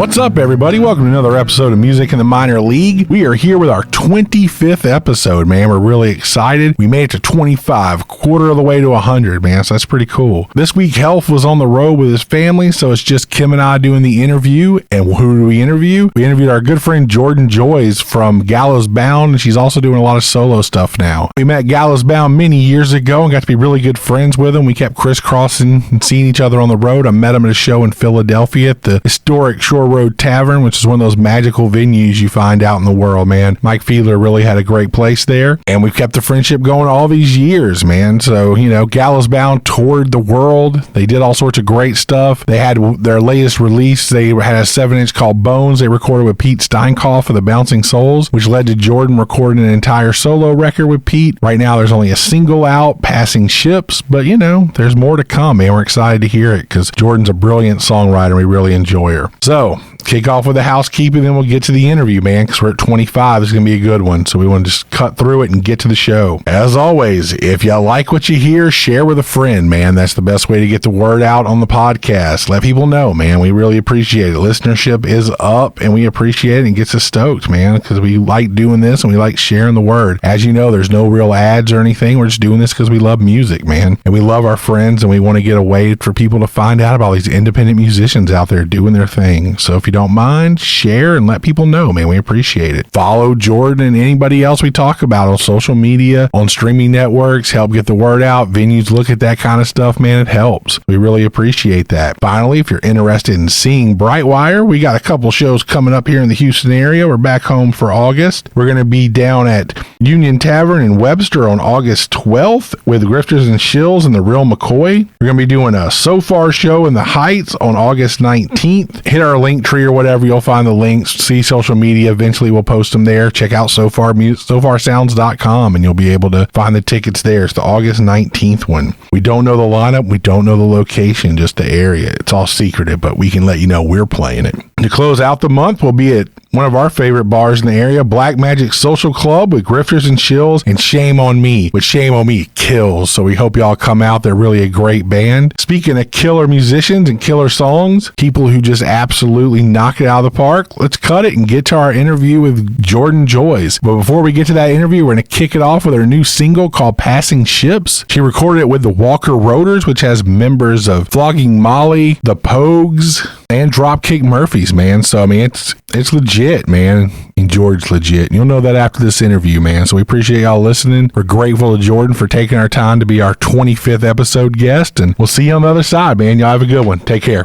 What's up, everybody? Welcome to another episode of Music in the Minor League. We are here with our 25th episode, man. We're really excited. We made it to 25, quarter of the way to 100, man, so that's pretty cool. This week, Helf was on the road with his family, so it's just Kim and I doing the interview. And who do we interview? We interviewed our good friend Jordan Joyce from Gallows Bound, and she's also doing a lot of solo stuff now. We met Gallows Bound many years ago and got to be really good friends with him. We kept crisscrossing and seeing each other on the road. I met him at a show in Philadelphia at the historic Shore Road Tavern, which is one of those magical venues you find out in the world, man. Mike Fiedler really had a great place there, and we've kept the friendship going all these years, man. So, you know, Gallows Bound toured the world. They did all sorts of great stuff. They had their latest release. They had a 7-inch called Bones. They recorded with Pete Steinkoff of the Bouncing Souls, which led to Jordan recording an entire solo record with Pete. Right now, there's only a single out, Passing Ships, but, you know, there's more to come, man. We're excited to hear it because Jordan's a brilliant songwriter, and we really enjoy her. So, kick off with the housekeeping, then we'll get to the interview, man, because we're at 25. It's going to be a good one, so we want to just cut through it and get to the show. As always, if you like what you hear, share with a friend, man. That's the best way to get the word out on the podcast. Let people know, man. We really appreciate it. Listenership is up, and we appreciate it and gets us stoked, man, because we like doing this and we like sharing the word. As you know, there's no real ads or anything. We're just doing this because we love music, man, and we love our friends, and we want to get a way for people to find out about all these independent musicians out there doing their thing. So if you don't mind, share and let people know, man. We appreciate it. Follow Jordan and anybody else we talk about on social media, on streaming networks. Help get the word out. Venues look at that kind of stuff, man. It helps. We really appreciate that. Finally, if you're interested in seeing Brightwire, we got a couple shows coming up here in the Houston area. We're back home for August. We're going to be down at Union Tavern in Webster on August 12th with Grifters and Shills and the Real McCoy. We're going to be doing a So Far show in the Heights on August 19th. Hit our link tree or whatever, you'll find the links. See social media. Eventually we'll post them there. Check out sofarsounds.com and you'll be able to find the tickets there. It's the August 19th one. We don't know the lineup. We don't know the location, just the area. It's all secretive, but we can let you know we're playing it. To close out the month, we'll be at one of our favorite bars in the area, Black Magic Social Club with Grifters and Shills and Shame on Me, which Shame on Me kills. So we hope y'all come out. They're really a great band. Speaking of killer musicians and killer songs, people who just absolutely knock it out of the park, let's cut it and get to our interview with Jordan Joyce. But before we get to that interview, we're going to kick it off with her new single called Passing Ships. She recorded it with the Walker Roaders, which has members of Flogging Molly, the Pogues, and Dropkick Murphys, man. So, I mean, it's legit, man. And George's legit. You'll know that after this interview, man. So we appreciate y'all listening. We're grateful to Jordan for taking our time to be our 25th episode guest. And we'll see you on the other side, man. Y'all have a good one. Take care.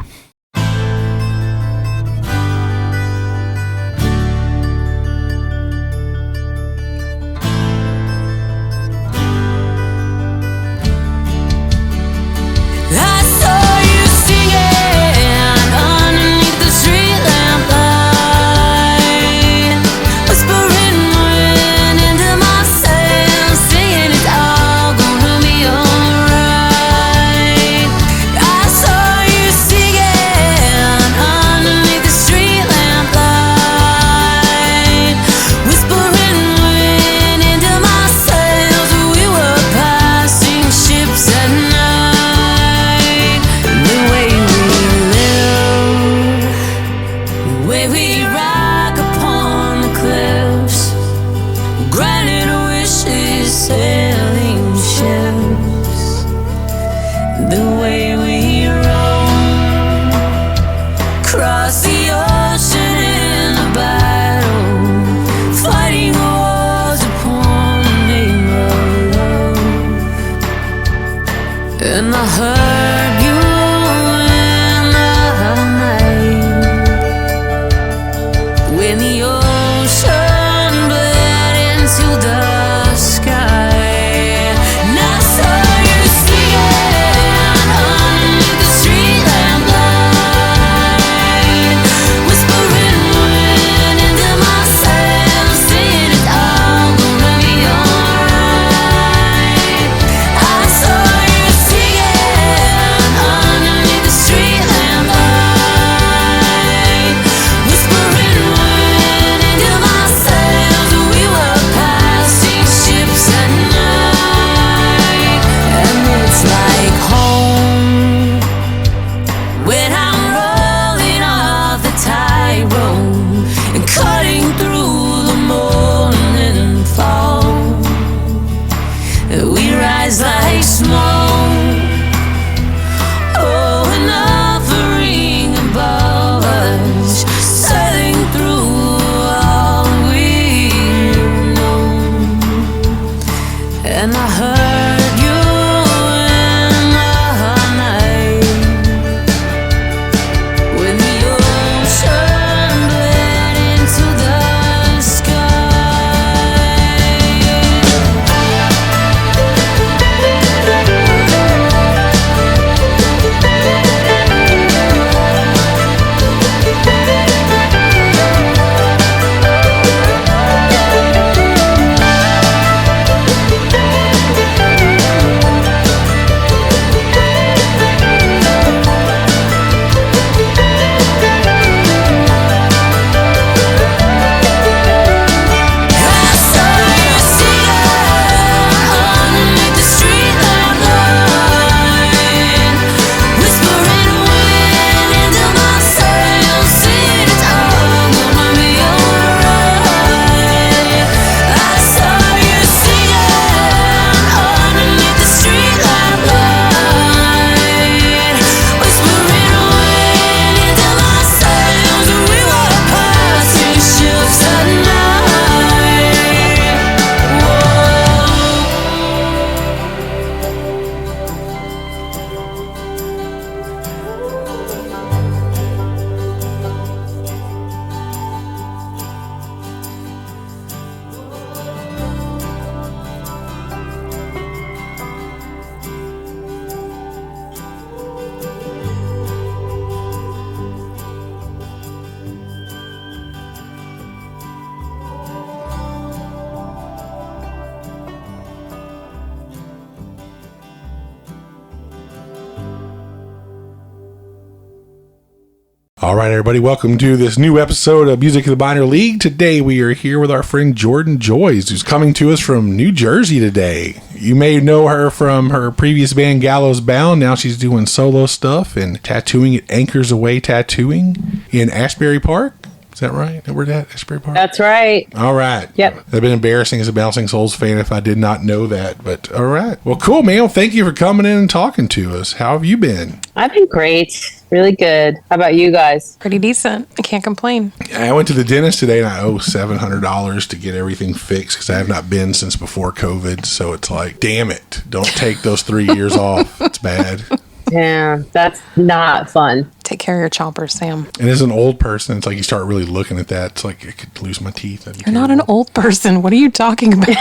All right, everybody, welcome to this new episode of Music in the Minor League. Today we are here with our friend Jordan Joyce, who's coming to us from New Jersey today. You may know her from her previous band Gallows Bound. Now she's doing solo stuff and tattooing at Anchors Aweigh Tattooing in Asbury Park. Is that right? Where's that? Asbury Park? That's right. All right. Yep. That'd been embarrassing as a Bouncing Souls fan if I did not know that. But all right. Well, cool, man. Well, thank you for coming in and talking to us. How have you been? I've been great. Really good. How about you guys? Pretty decent. I can't complain. I went to the dentist today and I owe $700 to get everything fixed because I have not been since before COVID. So it's like, damn it. Don't take those 3 years off. It's bad. Yeah, that's not fun. Take care of your chompers, Sam. And as an old person, it's like you start really looking at that. It's like I could lose my teeth. You're not an old person. What are you talking about?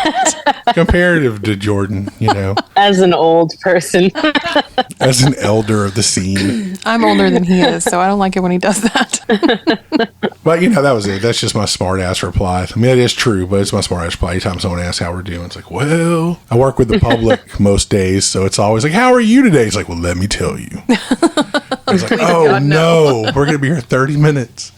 Comparative to Jordan, you know. As an old person. As an elder of the scene. I'm older than he is, so I don't like it when he does that. But, you know, that was it. That's just my smart ass reply. I mean, that is true, but it's my smart ass reply. Anytime someone asks how we're doing, it's like, well, I work with the public most days, so it's always like, how are you today? It's like, well, let me tell you. I was like, oh, no, we're going to be here 30 minutes.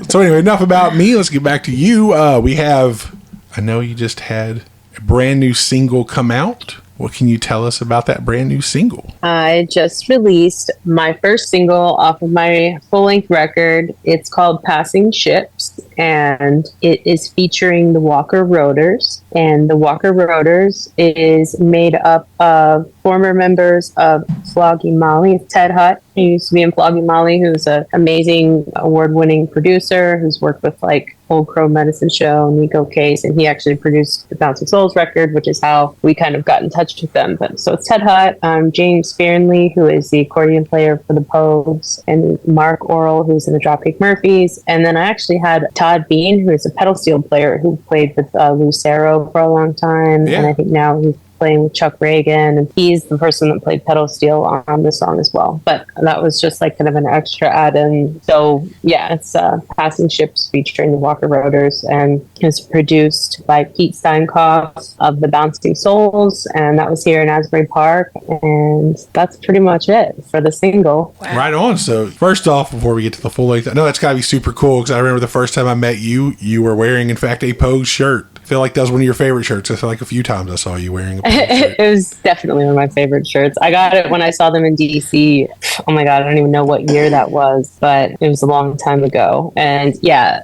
So anyway, enough about me. Let's get back to you. We have, I know you just had a brand new single come out. What can you tell us about that brand new single? I just released my first single off of my full-length record. It's called Passing Ships, and it is featuring the Walker Roaders. And the Walker Roaders is made up of former members of Flogging Molly, Ted Hutt, who used to be in Flogging Molly, who's an amazing award-winning producer who's worked with like Old Crow Medicine Show, Nico Case, and he actually produced the Bouncing Souls record, which is how we kind of got in touch with them. But so it's Ted Hutt, James Fearnley, who is the accordion player for the Pogues, and Mark Orrell, who's in the Dropkick Murphys. And then I actually had Todd Bean, who is a pedal steel player who played with Lucero for a long time, and I think now he's playing with Chuck Reagan, and he's the person that played pedal steel on the song as well. But that was just like kind of an extra add-in. So yeah, it's Passing Ships featuring the Walker Roaders, and it's produced by Pete Steinkopf of the Bouncing Souls, and that was here in Asbury Park, and that's pretty much it for the single. Wow. Right on. So first off, before we get to the full length, I know that's got to be super cool because I remember the first time I met you, you were wearing, in fact, a Pogue shirt. I feel like that was one of your favorite shirts. I feel like a few times I saw you wearing a Pogue shirt. It was definitely one of my favorite shirts. I got it when I saw them in DC. Oh my God, I don't even know what year that was, but it was a long time ago. And yeah,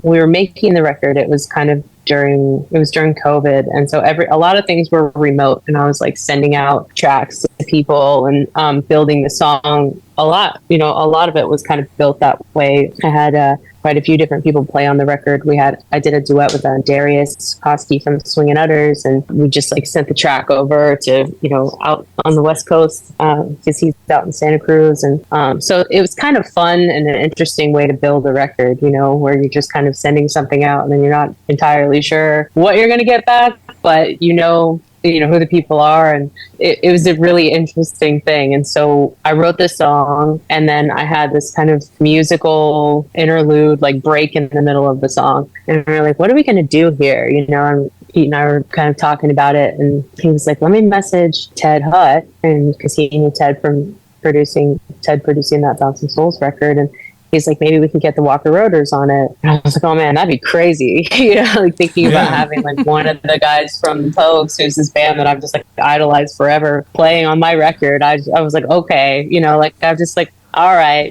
we were making the record, it was kind of during COVID, and so a lot of things were remote, and I was like sending out tracks to people and building the song. A lot of it was kind of built that way. I had quite a few different people play on the record. I did a duet with Darius Koski from Swingin' Utters, and we just like sent the track over to, out on the West Coast, because he's out in Santa Cruz. And so it was kind of fun and an interesting way to build a record, where you're just kind of sending something out and then you're not entirely sure what you're going to get back, but who the people are, and it was a really interesting thing. And so I wrote this song, and then I had this kind of musical interlude, like break in the middle of the song, and we were like, what are we going to do here? And Pete and I were kind of talking about it, and he was like, let me message Ted Hutt, and because he knew Ted from producing that Bouncing Souls record, and he's like, maybe we can get the Walker Roaders on it. And I was like, oh man, that'd be crazy. Like thinking about having like one of the guys from the Pogues, who's this band that I've just like idolized forever, playing on my record. I was like, okay, I'm just like, all right,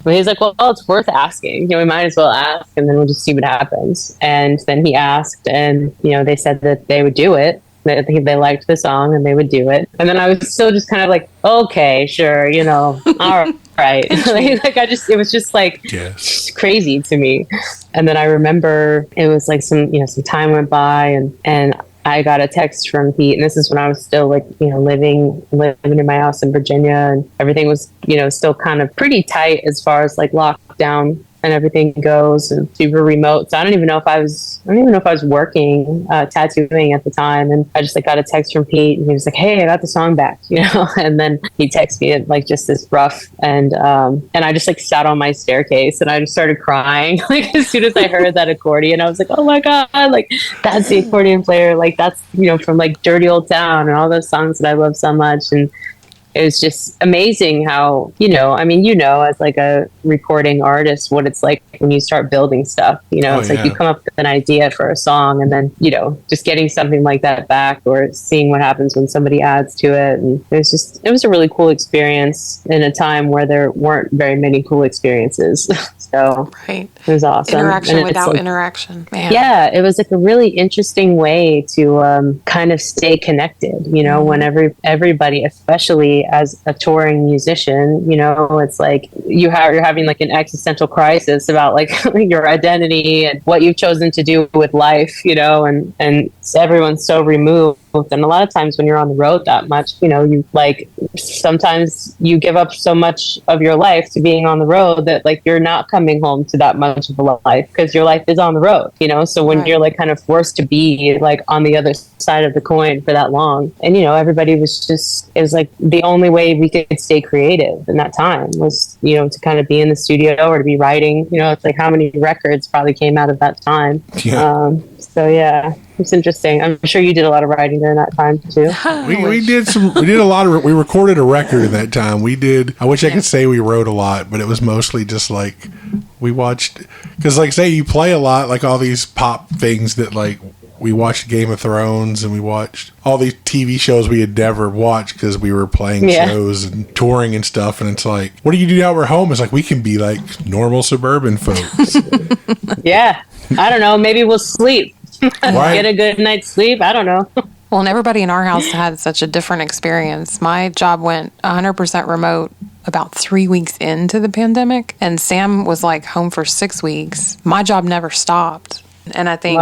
But he's like, well, it's worth asking. We might as well ask, and then we'll just see what happens. And then he asked, and they said that they would do it. I think they liked the song and they would do it. And then I was still just kind of like, okay, sure, all right. It was just like crazy to me. And then I remember it was like some time went by, and I got a text from Pete, and this is when I was still like, living in my house in Virginia, and everything was, still kind of pretty tight as far as like lockdown and everything goes, and super remote. So I don't even know if I was working tattooing at the time. And I just like got a text from Pete, and he was like, hey, I got the song back, and then he texted me at like just this rough, and I just like sat on my staircase and I just started crying. Like as soon as I heard that accordion, I was like, oh my God, like that's the accordion player. Like that's, from like Dirty Old Town and all those songs that I love so much. And it was just amazing how, as like a recording artist, what it's like when you start building stuff, it's like you come up with an idea for a song and then, just getting something like that back or seeing what happens when somebody adds to it. And it was a really cool experience in a time where there weren't very many cool experiences. So right. It was awesome. Interaction without interaction. Man. Yeah, it was like a really interesting way to kind of stay connected, when everybody, especially as a touring musician, it's like you're having like an existential crisis about like your identity and what you've chosen to do with life, and everyone's so removed. And a lot of times when you're on the road that much, you like sometimes you give up so much of your life to being on the road that like you're not coming home to that much of a life because your life is on the road, so when you're like kind of forced to be like on the other side of the coin for that long, and everybody was just, it was like the only way we could stay creative in that time was to kind of be in the studio or to be writing. It's like how many records probably came out of that time. So yeah, it's interesting. I'm sure you did a lot of writing during that time too. We recorded a record in that time. I wish I could say we wrote a lot, but it was mostly just like we watched, because like say you play a lot, like all these pop things that like we watched Game of Thrones and we watched all these TV shows we had never watched because we were playing shows and touring and stuff. And it's like, what do you do now we're home? It's like, we can be like normal suburban folks. Yeah. I don't know. Maybe we'll sleep. Right. Get a good night's sleep. I don't know. Well, and everybody in our house had such a different experience. My job went 100% remote about 3 weeks into the pandemic, and Sam was like home for 6 weeks. My job never stopped. And I think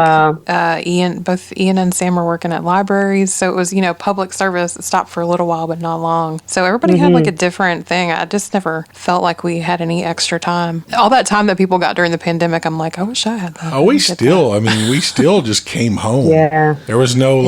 both Ian and Sam were working at libraries. So it was, public service. It stopped for a little while, but not long. So everybody had like a different thing. I just never felt like we had any extra time. All that time that people got during the pandemic, I'm like, I wish I had that. Oh, we still just came home. Yeah. There was no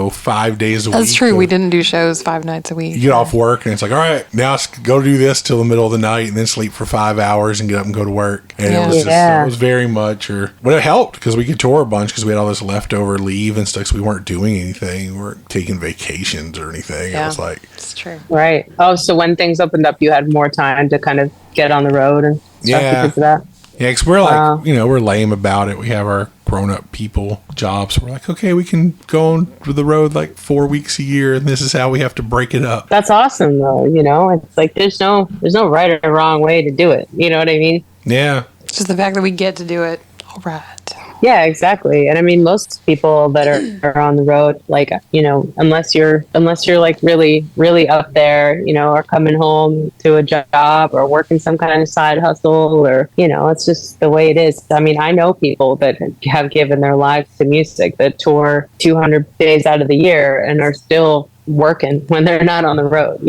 5 days a week. That's true. We didn't do shows 5 nights a week. You get off work and it's like, all right, now let's go do this till the middle of the night and then sleep for 5 hours and get up and go to work. And it was just, it was very much, but it helped because we could tour a bunch because we had all this leftover leave and stuff. So we weren't doing anything. We weren't taking vacations or anything. Yeah, it was like, it's true. Right. Oh, so when things opened up, you had more time to kind of get on the road and stuff because of that. Yeah, because we're like, we're lame about it. We have our grown-up people jobs. So we're like, okay, we can go on the road like 4 weeks a year, and this is how we have to break it up. That's awesome, though. It's like there's no right or wrong way to do it. You know what I mean? Yeah. It's just the fact that we get to do it. All right. Yeah, exactly. And I mean, most people that are on the road, like, unless you're like really, really up there, or coming home to a job or working some kind of side hustle or, it's just the way it is. I mean, I know people that have given their lives to music that tour 200 days out of the year and are still working when they're not on the road,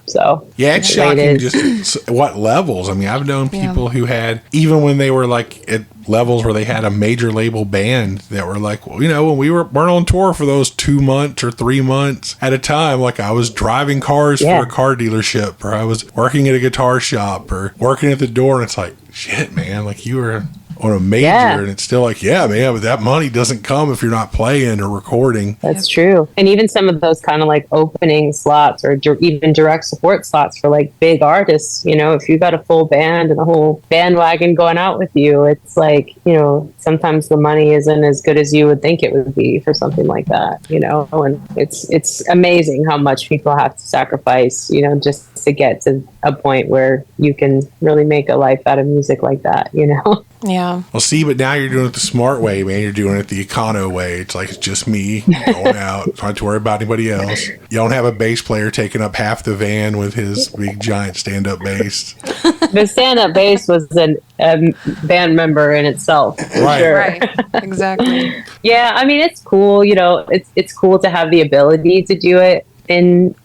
so yeah, it's shocking just what levels. I mean, I've known people who had, even when they were like at levels where they had a major label band that were like, well, when we weren't on tour for those 2 months or 3 months at a time, like I was driving cars for a car dealership, or I was working at a guitar shop or working at the door, and it's like, shit, man, like you were on a major and it's still like, yeah, man, but that money doesn't come if you're not playing or recording. That's true. And even some of those kind of like opening slots or even direct support slots for like big artists, if you got a full band and a whole bandwagon going out with you, it's like, sometimes the money isn't as good as you would think it would be for something like that, and it's amazing how much people have to sacrifice, just to get to a point where you can really make a life out of music like that, Yeah. Well, see, but now you're doing it the smart way, man. You're doing it the econo way. It's like, it's just me going out. Don't have to worry about anybody else. You don't have a bass player taking up half the van with his big, giant stand-up bass. The stand-up bass was a band member in itself. Right. Sure. Right. Exactly. Yeah, I mean, it's cool. It's cool to have the ability to do it in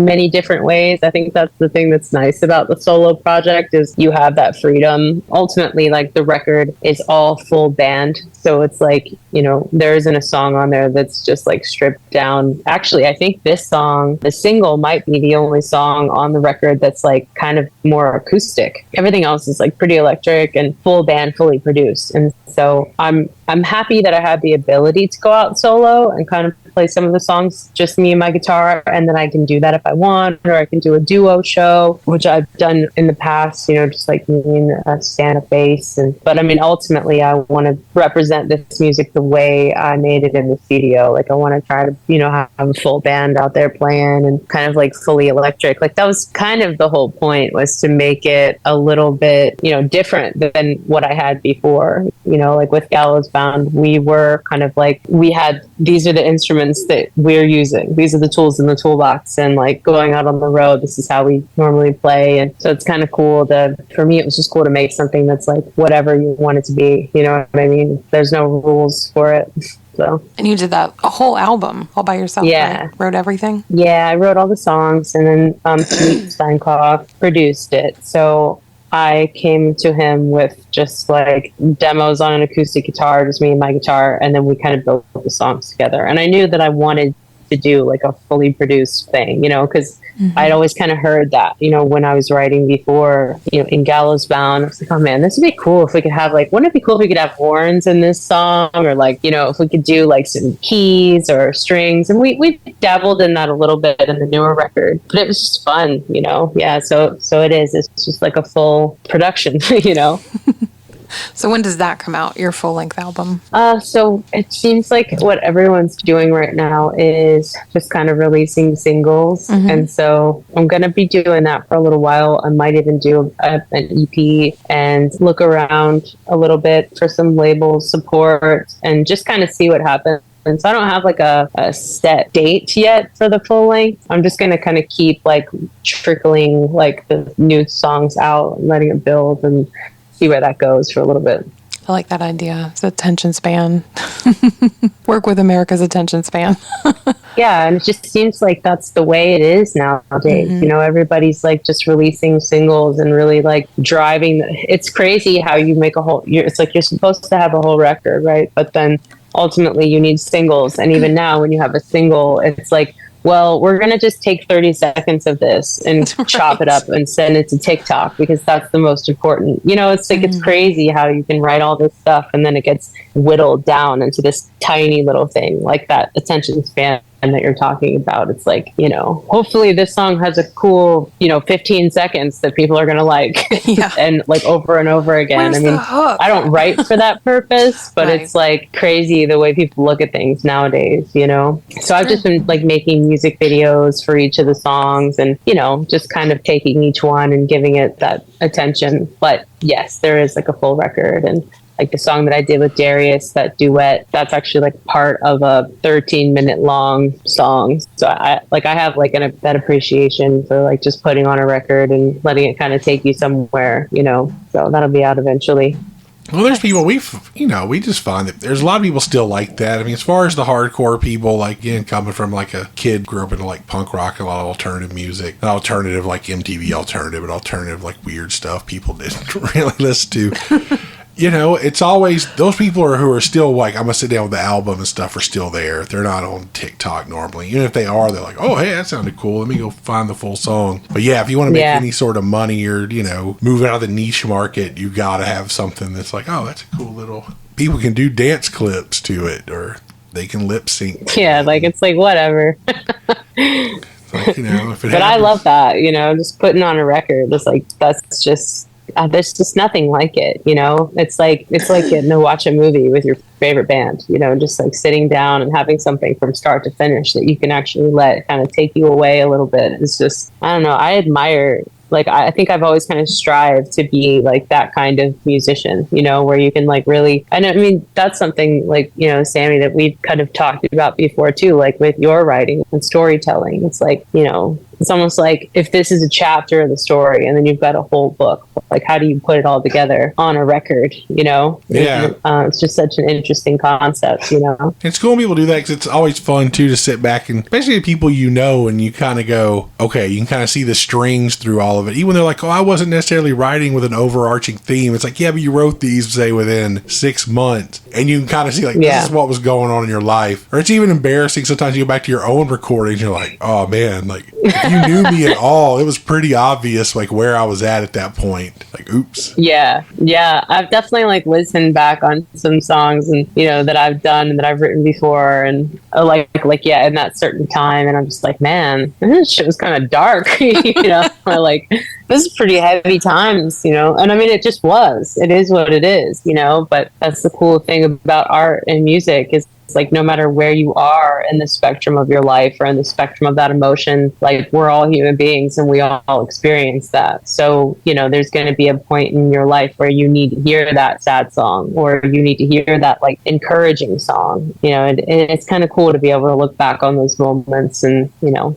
many different ways. I think that's the thing that's nice about the solo project is you have that freedom. Ultimately, like the record is all full band. So it's like, there isn't a song on there that's just like stripped down. Actually, I think this song, the single, might be the only song on the record that's like kind of more acoustic. Everything else is like pretty electric and full band, fully produced. And so I'm happy that I have the ability to go out solo and kind of play some of the songs, just me and my guitar, and then I can do that if I want, or I can do a duo show, which I've done in the past, just like me and a stand-up bass. But I mean, ultimately, I want to represent this music the way I made it in the studio. Like, I want to try to, have a full band out there playing and kind of like fully electric. Like, that was kind of the whole point, was to make it a little bit, different than what I had before. Like with Gallows Bound, we were kind of like, these are the instruments that we're using. These are the tools in the toolbox, and like going out on the road, this is how we normally play. And so it's kind of cool for me, it was just cool to make something that's like whatever you want it to be. You know what I mean? There's no rules for it. So. And you did that a whole album all by yourself, yeah. Right? Wrote everything? Yeah, I wrote all the songs, and then Philippe Steinkoff produced it. So I came to him with just like demos on an acoustic guitar, just me and my guitar, and then we kind of built the songs together. And I knew that I wanted to do like a fully produced thing, because I'd always kind of heard that, when I was writing before, in Gallows Bound. I was like, oh man, this would be cool if we could have like, wouldn't it be cool if we could have horns in this song, or like, if we could do like some keys or strings. And we dabbled in that a little bit in the newer record, but it was just fun, Yeah, so it's just like a full production, So when does that come out, your full-length album? So it seems like what everyone's doing right now is just kind of releasing singles. And so I'm going to be doing that for a little while. I might even do an EP and look around a little bit for some label support and just kind of see what happens. And so I don't have like a set date yet for the full length. I'm just going to kind of keep like trickling like the new songs out and letting it build and see where that goes for a little bit. I like that idea. It's attention span. Work with America's attention span. Yeah, and it just seems like that's the way it is nowadays. Everybody's like just releasing singles and really like driving. It's crazy how you make it's like you're supposed to have a whole record, right? But then ultimately you need singles. And even now when you have a single, it's like, well, we're going to just take 30 seconds of this and chop it up and send it to TikTok because that's the most important. It's like, it's crazy how you can write all this stuff and then it gets whittled down into this tiny little thing, like that attention span that you're talking about. It's like, hopefully this song has a cool, 15 seconds that people are going to like and like over and over again. Where's the hook? I don't write for that purpose, but Right. It's like crazy the way people look at things nowadays, So I've just been like making music videos for each of the songs and, just kind of taking each one and giving it that attention. But yes, there is like a full record, and like the song that I did with Darius, that duet, that's actually like part of a 13-minute long song. So I have like that appreciation for like just putting on a record and letting it kind of take you somewhere, so that'll be out eventually. Well, there's people we just find that there's a lot of people still like that. I mean, as far as the hardcore people, like, again, coming from like a kid, grew up into like punk rock and a lot of alternative music, not alternative like MTV alternative, but alternative like weird stuff people didn't really listen to. It's always those people who are still like, I'm gonna sit down with the album and stuff, are still there. They're not on TikTok normally. Even if they are, they're like, oh, hey, that sounded cool. Let me go find the full song. But yeah, if you want to make any sort of money or, move out of the niche market, you got to have something that's like, oh, that's a cool little, people can do dance clips to it or they can lip sync. Yeah, like, it's like, whatever. It's like, if it but I love that, just putting on a record. It's like, that's just, there's just nothing like it, It's like getting to watch a movie with your favorite band, just like sitting down and having something from start to finish that you can actually let kind of take you away a little bit. It's just, I don't know, I admire, like, I think I've always kind of strived to be like that kind of musician, where you can like really, and I mean, that's something like, Sammy, that we've kind of talked about before too, like with your writing and storytelling. It's like, it's almost like if this is a chapter of the story and then you've got a whole book, like how do you put it all together on a record, Yeah. It's just such an interesting concept, It's cool when people do that because it's always fun too to sit back and, especially the people and you kind of go, okay, you can kind of see the strings through all of it. Even they're like, oh, I wasn't necessarily writing with an overarching theme. It's like, yeah, but you wrote these, say, within 6 months. And you can kind of see, like, this is what was going on in your life. Or it's even embarrassing. Sometimes you go back to your own recordings, you're like, oh, man, like, if you knew me at all, it was pretty obvious like where I was at that point. Like, oops. Yeah. I've definitely like listened back on some songs and that I've done and that I've written before, and yeah, in that certain time, and I'm just like, man, this shit was kind of dark. Like, this is pretty heavy times, and I mean, it just was. It is what it is, but that's the cool thing about art and music is, like, no matter where you are in the spectrum of your life or in the spectrum of that emotion, like, we're all human beings and we all experience that. So, there's going to be a point in your life where you need to hear that sad song, or you need to hear that like encouraging song, and it's kind of cool to be able to look back on those moments and,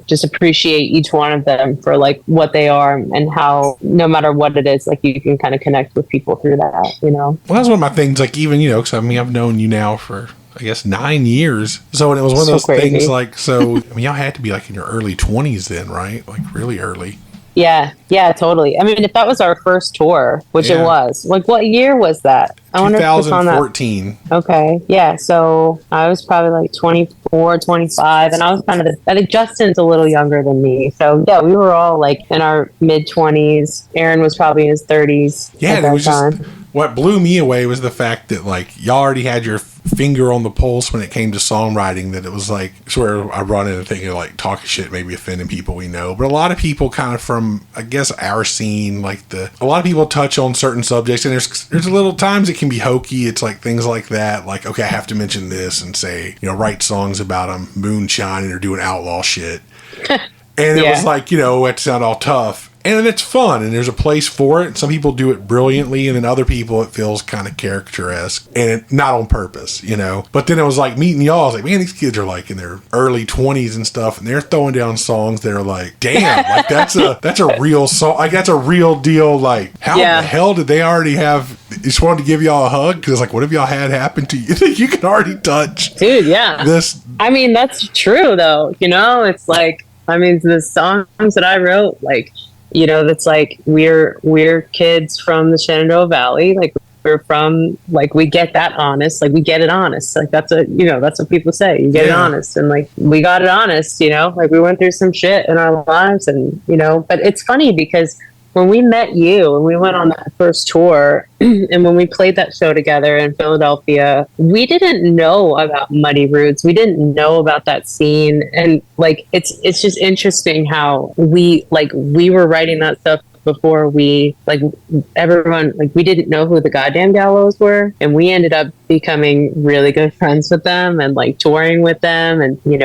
just appreciate each one of them for like what they are, and how no matter what it is, like, you can kind of connect with people through that, Well, that's one of my things, like, even, because I mean, I've known you now for, I guess, 9 years. So, and it was one of those things like, so, I mean, y'all had to be like in your early 20s then, right? Like really early. Yeah, totally. I mean, if that was our first tour, which it was, like, what year was that? I wonder if it's on that. 2014. Okay, yeah. So I was probably like 24, 25, and I was kind of, I think Justin's a little younger than me. So yeah, we were all like in our mid 20s. Aaron was probably in his 30s. Yeah, and it was just, what blew me away was the fact that like y'all already had your finger on the pulse when it came to songwriting, that it was like, swear I run into thinking like talking shit, maybe offending people we know, but a lot of people kind of from, I guess, our scene, like a lot of people touch on certain subjects, and there's little times it can be hokey. It's like things like that, like, okay, I have to mention this and say, write songs about them moonshining or doing outlaw shit. And it was like, it sounded all tough. And it's fun, and there's a place for it. Some people do it brilliantly, and then other people, it feels kind of caricature-esque, and not on purpose, But then it was like meeting y'all. I was like, man, these kids are like in their early 20s and stuff, and they're throwing down songs that are like, damn, like that's a real song. Like, that's a real deal. Like, how the hell did they already have? Just wanted to give y'all a hug because, like, what if y'all had happened to you? You can already touch, dude. Yeah, this. I mean, that's true though. It's like, I mean, the songs that I wrote, like, that's like, we're kids from the Shenandoah Valley. Like, we're from, like, we get that honest, like, we get it honest. Like, that's that's what people say. You get it honest. And like, we got it honest, like, we went through some shit in our lives, and, but it's funny because when we met you and we went on that first tour and when we played that show together in Philadelphia, we didn't know about Muddy Roots. We didn't know about that scene. And like, it's just interesting how we were writing that stuff before we, like, everyone, like, we didn't know who the goddamn Gallows were, and we ended up becoming really good friends with them and like touring with them, and we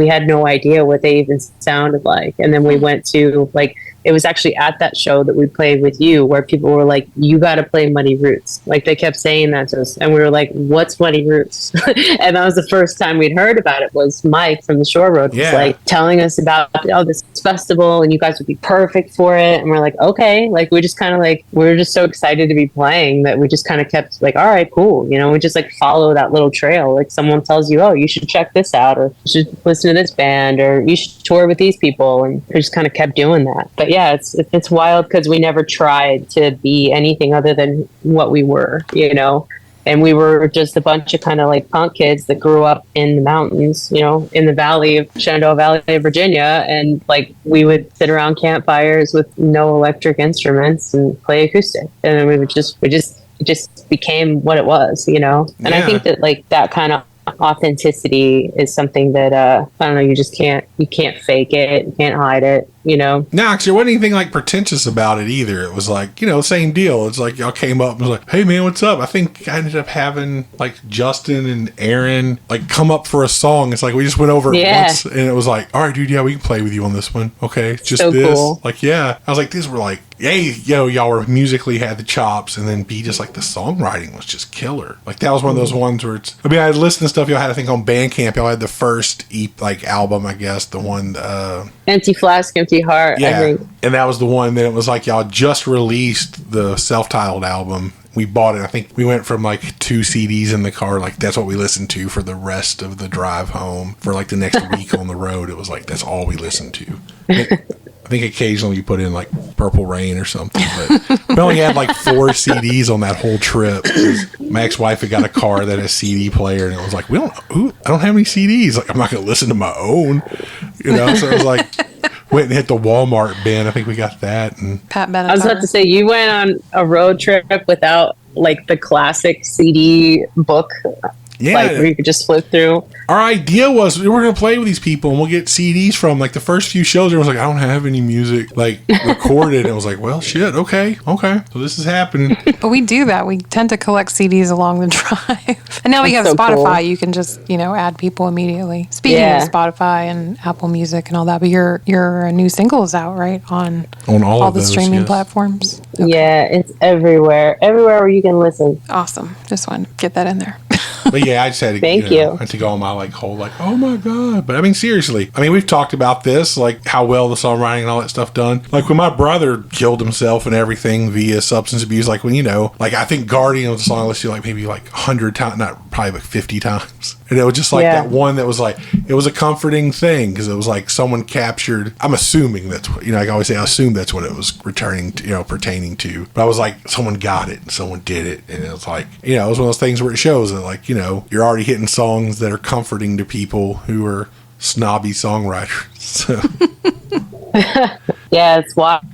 had no idea what they even sounded like. And then we went to, like, it was actually at that show that we played with you where people were like, you got to play Muddy Roots. Like, they kept saying that to us, and we were like, what's Muddy Roots? And that was the first time we'd heard about it. Was Mike from the Shore Road was like telling us about this festival, and you guys would be perfect for it. And we're like, okay. Like, we just kind of like, we were just so excited to be playing that we just kind of kept like, all right, cool. We just like follow that little trail. Like, someone tells you, oh, you should check this out, or you should listen to this band, or you should tour with these people. And we just kind of kept doing that. But yeah, it's wild because we never tried to be anything other than what we were, and we were just a bunch of kind of like punk kids that grew up in the mountains, in the valley of Shenandoah Valley, Virginia, and like, we would sit around campfires with no electric instruments and play acoustic, and then it just became what it was, and I think that like that kind of authenticity is something that I don't know, you can't fake it, you can't hide it, No, because there wasn't anything like pretentious about it either. It was like, same deal. It's like y'all came up and was like, hey man, what's up? I think I ended up having like Justin and Aaron like come up for a song. It's like we just went over it once, and it was like, all right, dude, we can play with you on this one. Okay, just so this. Cool. Like, I was like, these were like, hey, y'all were musically had the chops, and then B, just like the songwriting was just killer. Like, that was one of those ones where it's, I mean, I had listened to stuff y'all had, I think, on Bandcamp. Y'all had the first album, I guess, the one Empty Flask, Empty Heart. Yeah, I think. And that was the one that it was like y'all just released the self-titled album. We bought it. I think we went from like 2 CDs in the car. Like, that's what we listened to for the rest of the drive home. For like the next week on the road, it was like, that's all we listened to. I think occasionally you put in like Purple Rain or something, but we only had like 4 CDs on that whole trip. My ex-wife had got a car that had a CD player, and it was like, I don't have any CDs. Like, I'm not going to listen to my own, So it was like, went and hit the Walmart bin. I think we got that. And Pat Benatar. I was about to say, you went on a road trip without like the classic CD book, yeah, like where you could just flip through. our idea was we were going to play with these people and we'll get CDs from like the first few shows. I was like, I don't have any music like recorded. And I was like, well, shit. Okay. So this is happening. But we do that. We tend to collect CDs along the drive. And now we have That's so Spotify. cool. You can just, add people immediately. Speaking Yeah. of Spotify and Apple Music and all that, but your new single is out, right? On all of the those, streaming yes. platforms. Yeah, it's everywhere where you can listen. Awesome. Just wanted to get that in there. But yeah, I just had to, Thank you. I had to go on my oh my God. But I mean, seriously, we've talked about this, like how well the songwriting and all that stuff done. Like when my brother killed himself and everything via substance abuse, like when, I think Guardian was a song I listened to like maybe like 100 times, not probably like 50 times. And it was just like that one that was like, it was a comforting thing because it was like someone captured, I'm assuming that's what, I always say, I assume that's what it was returning to, pertaining to. But I was like, someone got it and someone did it. And it was like, it was one of those things where it shows that like, you're already hitting songs that are comforting to people who are snobby songwriters. So. Yeah, it's wild,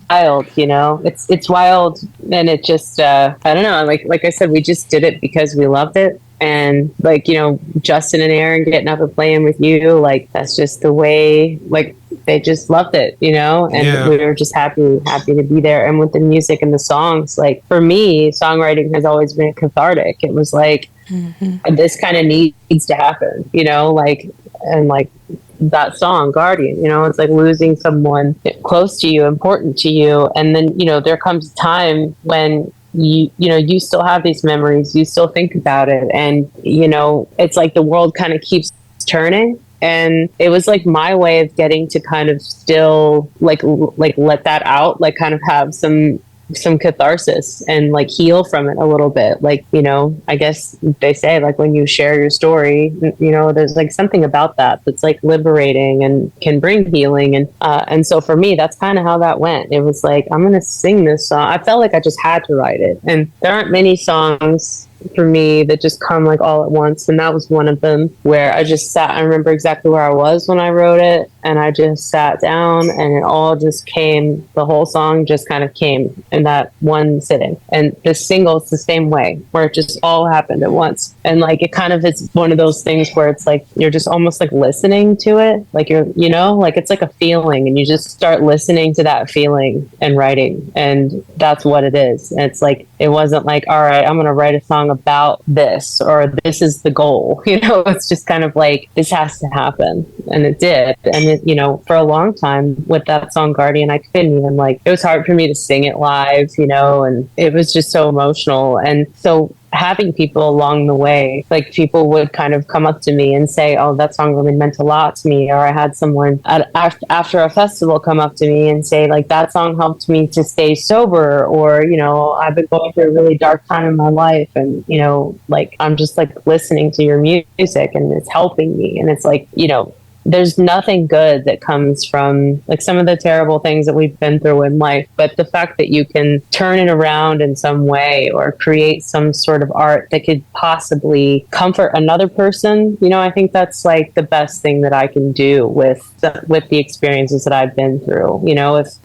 it's wild. And it just, I don't know. Like I said, we just did it because we loved it. And like, Justin and Aaron getting up and playing with you, like, that's just the way, like, they just loved it, and we were just happy to be there. And with the music and the songs, like, for me, songwriting has always been cathartic. It was like, this kind of needs to happen, and like that song Guardian, it's like losing someone close to you, important to you. And then, there comes a time when you still have these memories, you still think about it, and it's like the world kind of keeps turning. And it was like my way of getting to kind of still like let that out, like kind of have some catharsis and like heal from it a little bit. Like, I guess they say like when you share your story, there's like something about that's like liberating and can bring healing. And so for me, that's kind of how that went. It was like, I'm going to sing this song. I felt like I just had to write it. And there aren't many songs for me that just come like all at once, and that was one of them where I just sat. I remember exactly where I was when I wrote it, and I just sat down and it all just came. The whole song just kind of came in that one sitting. And the single is the same way, where it just all happened at once. And like it kind of is one of those things where it's like you're just almost like listening to it, like you're like it's like a feeling, and you just start listening to that feeling and writing, and that's what it is. And it's like it wasn't like, all right, I'm gonna write a song about this, or this is the goal. It's just kind of like, this has to happen. And it did. And it, for a long time with that song Guardian, I couldn't even it was hard for me to sing it live, and it was just so emotional. And so having people along the way, like people would kind of come up to me and say, oh, that song really meant a lot to me. Or I had someone after a festival come up to me and say, like, that song helped me to stay sober. Or, I've been going through a really dark time in my life. And, like, I'm just like listening to your music and it's helping me. And it's like, there's nothing good that comes from like some of the terrible things that we've been through in life, but the fact that you can turn it around in some way or create some sort of art that could possibly comfort another person, I think that's like the best thing that I can do with the experiences that I've been through.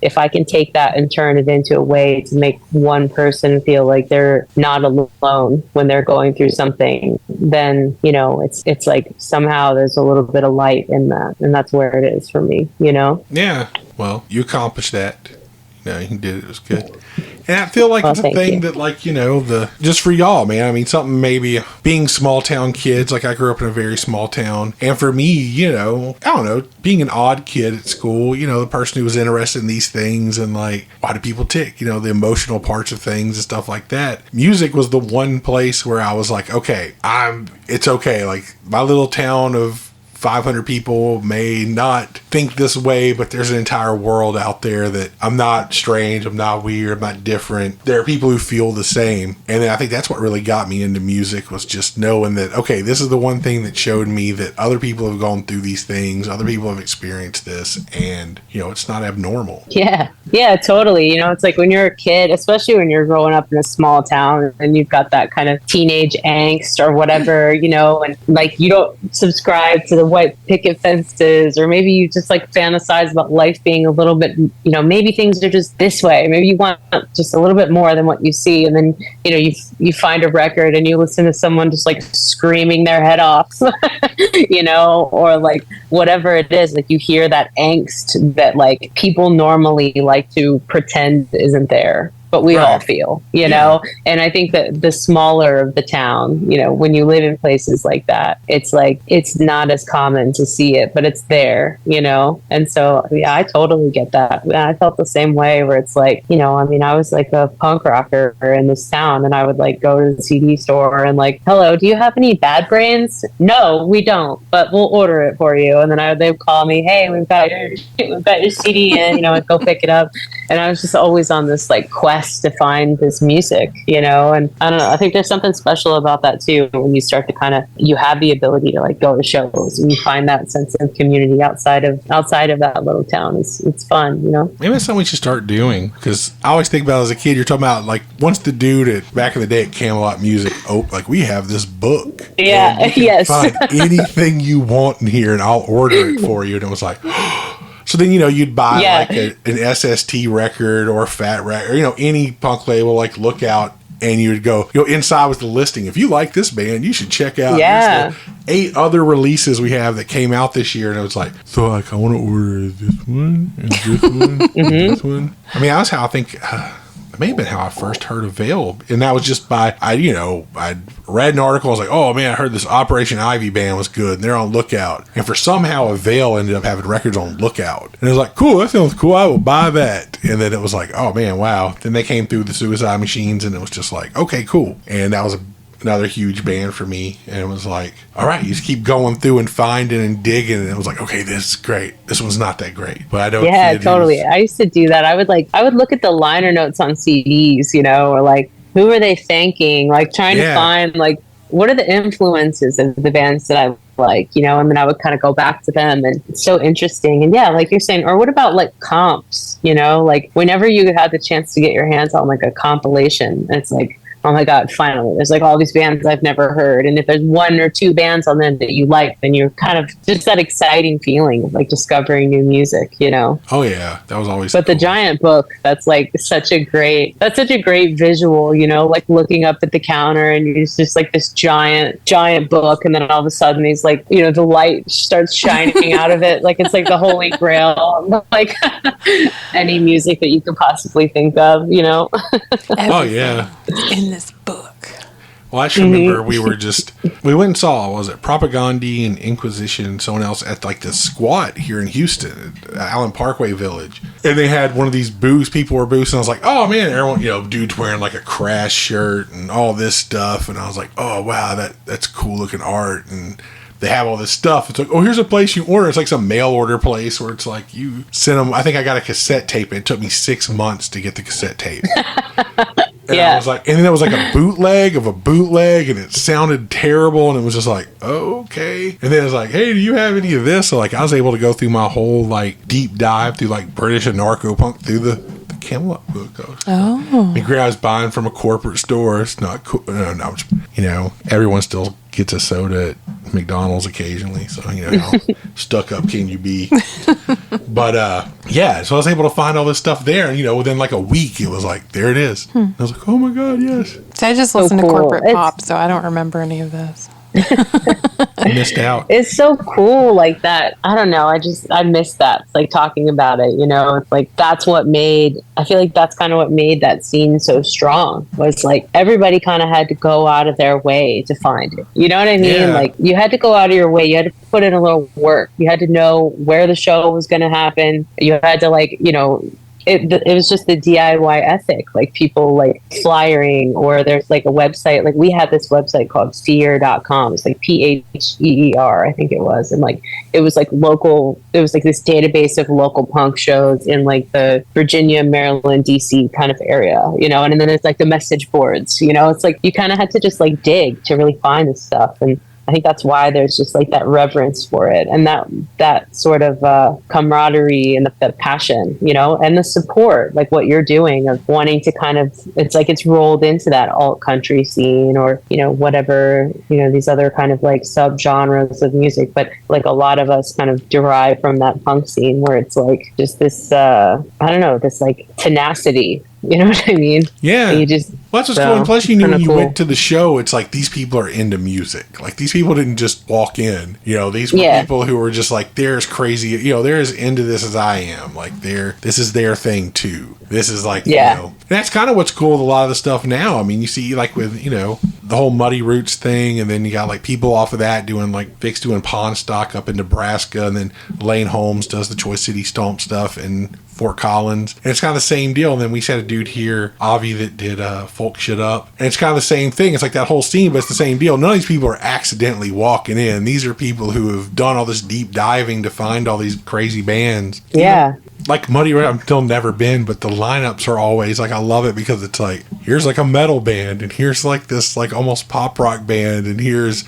If I can take that and turn it into a way to make one person feel like they're not alone when they're going through something, then it's like somehow there's a little bit of light in that, and that's where it is for me. Yeah, well, you accomplished that. You did it. It was good. And I feel like it's a thing that, like, just for y'all, man, something maybe being small town kids, like I grew up in a very small town. And for me, I don't know, being an odd kid at school, the person who was interested in these things and like, why do people tick, the emotional parts of things and stuff like that. Music was the one place where I was like, okay, it's okay. Like my little town of 500 people may not think this way, but there's an entire world out there that I'm not strange, I'm not weird, I'm not different. There are people who feel the same. And then I think that's what really got me into music, was just knowing that, okay, this is the one thing that showed me that other people have gone through these things, other people have experienced this, and, it's not abnormal. Yeah, totally. It's like when you're a kid, especially when you're growing up in a small town and you've got that kind of teenage angst or whatever, and like you don't subscribe to the white picket fences, or maybe you just like fantasize about life being a little bit, maybe things are just this way. Maybe you want just a little bit more than what you see. And then, you find a record and you listen to someone just like screaming their head off, or like whatever it is, like you hear that angst that like people normally like to pretend isn't there, but we all feel, and I think that the smaller of the town, when you live in places like that, it's like, it's not as common to see it, but it's there, and so, yeah, I totally get that. I felt the same way where it's like, I was like a punk rocker in this town, and I would like go to the CD store and like, hello, do you have any Bad Brains? No, we don't, but we'll order it for you. And then they would call me, hey, we've got your CD in, I'd go pick it up. And I was just always on this like quest to find this music, and I don't know, I think there's something special about that too, when you start to you have the ability to like go to shows and you find that sense of community outside of that little town. It's fun, Maybe that's something we should start doing, because I always think about as a kid, you're talking about like once the dude back in the day at Camelot Music, like we have this book. Yeah, yes. Find anything you want in here and I'll order it for you. And it was like, so then, you'd buy like an SST record or a Fat record, or, any punk label like Lookout, and you'd go, inside was the listing. If you like this band, you should check out the 8 other releases we have that came out this year. And it was like, so like, I want to order this one and this one and this one. I mean, that's how I think... It may have been how I first heard of Veil, and that was just by I'd read an article. I was like, oh man, I heard this Operation Ivy band was good, and they're on Lookout. And for somehow Veil ended up having records on Lookout, and I was like, cool, that sounds cool. I will buy that. And then it was like, oh man, wow. Then they came through the Suicide Machines, and it was just like, okay, cool. And that was another huge band for me, and it was like, all right, you just keep going through and finding and digging, and it was like, okay, this is great, this one's not that great, but I don't totally. I used to do that. I would look at the liner notes on CDs, or like, who are they thanking, like trying to find like what are the influences of the bands that I like, and then I would kind of go back to them, and it's so interesting. And yeah, like you're saying, or what about like comps, like whenever you had the chance to get your hands on like a compilation, it's like, oh my God, finally, there's like all these bands I've never heard. And if there's 1 or 2 bands on them that you like, then you're kind of just that exciting feeling of like discovering new music, Oh yeah, that was always But cool. The giant book, that's like such a great visual, like looking up at the counter and it's just like this giant book. And then all of a sudden these like, the light starts shining out of it. Like it's like the Holy Grail, like any music that you could possibly think of, Oh yeah. In this book. Well, I just remember we went and saw, was it Propagandhi and Inquisition and someone else at like the Squat here in Houston, at Allen Parkway Village. And they had one of these booths, people were booths, and I was like, oh man, everyone, dudes wearing like a Crash shirt and all this stuff. And I was like, oh wow, that's cool looking art. And they have all this stuff. It's like, oh, here's a place you order. It's like some mail order place where it's like you send them. I think I got a cassette tape. It took me 6 months to get the cassette tape. And I was like, and then it was like a bootleg of a bootleg, and it sounded terrible, and it was just like, oh, okay. And then it was like, hey, do you have any of this? So like, I was able to go through my whole like deep dive through like British and narco punk through the Camelot book. I was buying from a corporate store. It's not cool. No, everyone still gets a soda at McDonald's occasionally. So, how stuck up can you be? But, so I was able to find all this stuff there. And, within like a week, it was like, there it is. I was like, oh my God, yes. So I just listened to corporate pop, so I don't remember any of this. I missed out. It's so cool like that. I don't know. I miss that. It's like talking about it, It's like I feel like that's kind of what made that scene so strong, was like everybody kind of had to go out of their way to find it. You know what I mean? Yeah. Like you had to go out of your way. You had to put in a little work. You had to know where the show was going to happen. You had to it was just the DIY ethic, like people like flyering, or there's like a website, like we had this website called fear.com. It's like PHEER, I think it was. And like, it was like local, it was like this database of local punk shows in like the Virginia, Maryland, DC kind of area, and then there's like the message boards, it's like you kind of had to just like dig to really find this stuff. And I think that's why there's just like that reverence for it, and that sort of camaraderie and the passion, you know, and the support, like what you're doing of wanting to kind of, it's like it's rolled into that alt country scene, or, you know, whatever, you know, these other kind of like sub genres of music. But like a lot of us kind of derive from that punk scene where it's like just this, I don't know, this like tenacity. You know what I mean? Yeah. And you just, well, that's what's cool. And plus, you knew when you went to the show, it's like these people are into music. Like, these people didn't just walk in. You know, these were people who were just like, they're as crazy, you know, they're as into this as I am. Like, this is their thing too. This is like, you know, and that's kind of what's cool with a lot of the stuff now. I mean, you see, like, with, you know, the whole Muddy Roots thing, and then you got like people off of that doing like Vic's doing Pawn Stock up in Nebraska, and then Lane Holmes does the Choice City Stomp stuff in Fort Collins, and it's kind of the same deal. And then we had a dude here, Avi, that did Folk Shit Up, and it's kind of the same thing. It's like that whole scene, but it's the same deal. None of these people are accidentally walking in. These are people who have done all this deep diving to find all these crazy bands. Yeah. Even, like Muddy Red, I've still never been, but the lineups are always like, I love it because it's like, here's like a metal band, and here's like this like almost pop rock band, and here's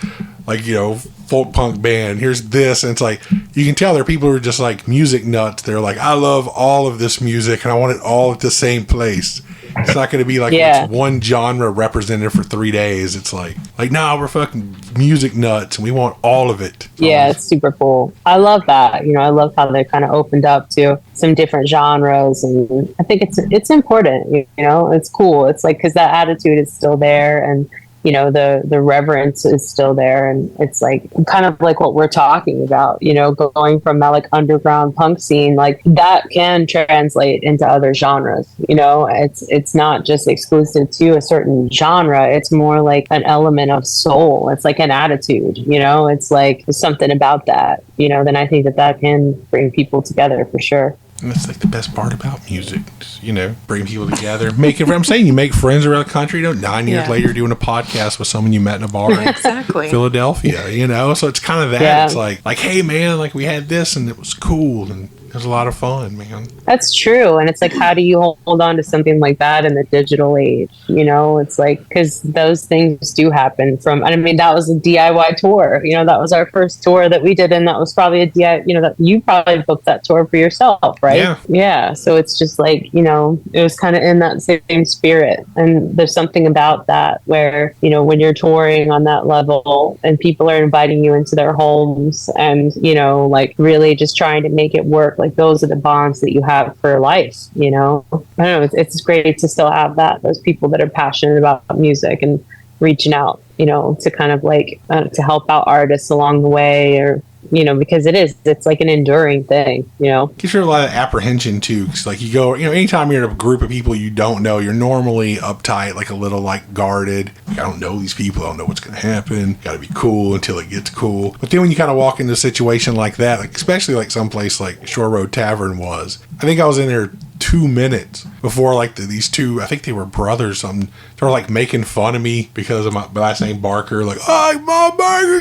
like, you know, folk punk band, here's this, and it's like, you can tell there are people who are just like music nuts. They're like, I love all of this music and I want it all at the same place. It's not going to be like it's one genre represented for 3 days. It's like no, we're fucking music nuts and we want all of it. It's super cool. I love that. You know, I love how they kind of opened up to some different genres, and I think it's important. You know, it's cool. It's like, because that attitude is still there, and you know, the reverence is still there, and it's like kind of like what we're talking about, you know, going from that like underground punk scene, like that can translate into other genres. You know, it's not just exclusive to a certain genre. It's more like an element of soul. It's like an attitude, you know, it's like something about that, you know, then I think that can bring people together for sure. And that's like the best part about music, you know, bring people together, make it. I'm saying, you make friends around the country. You know, 9 years later, doing a podcast with someone you met in a bar in Philadelphia. You know, so it's kind of that. Yeah. It's like, hey man, like we had this and it was cool and it was a lot of fun, man. That's true. And it's like, how do you hold on to something like that in the digital age? You know, it's like, because those things do happen from, I mean, that was a DIY tour. You know, that was our first tour that we did. And that was probably a DIY, you know, that you probably booked that tour for yourself, right? Yeah. So it's just like, you know, it was kind of in that same spirit. And there's something about that where, you know, when you're touring on that level and people are inviting you into their homes and, you know, like really just trying to make it work. Like those are the bonds that you have for life, you know. I don't know, it's great to still have that, those people that are passionate about music and reaching out, you know, to kind of like to help out artists along the way, or you know, because it's like an enduring thing, you know. Gives you a lot of apprehension too, because like you go, you know, anytime you're in a group of people you don't know, you're normally uptight, like a little like guarded. Like, I don't know these people, I don't know what's going to happen. Got to be cool until it gets cool. But then when you kind of walk into a situation like that, like especially like someplace like Shore Road Tavern was, I think I was in there 2 minutes before like these two, I think they were brothers or something, they were like making fun of me because of my last name Barker, like, oh, Mom Barker,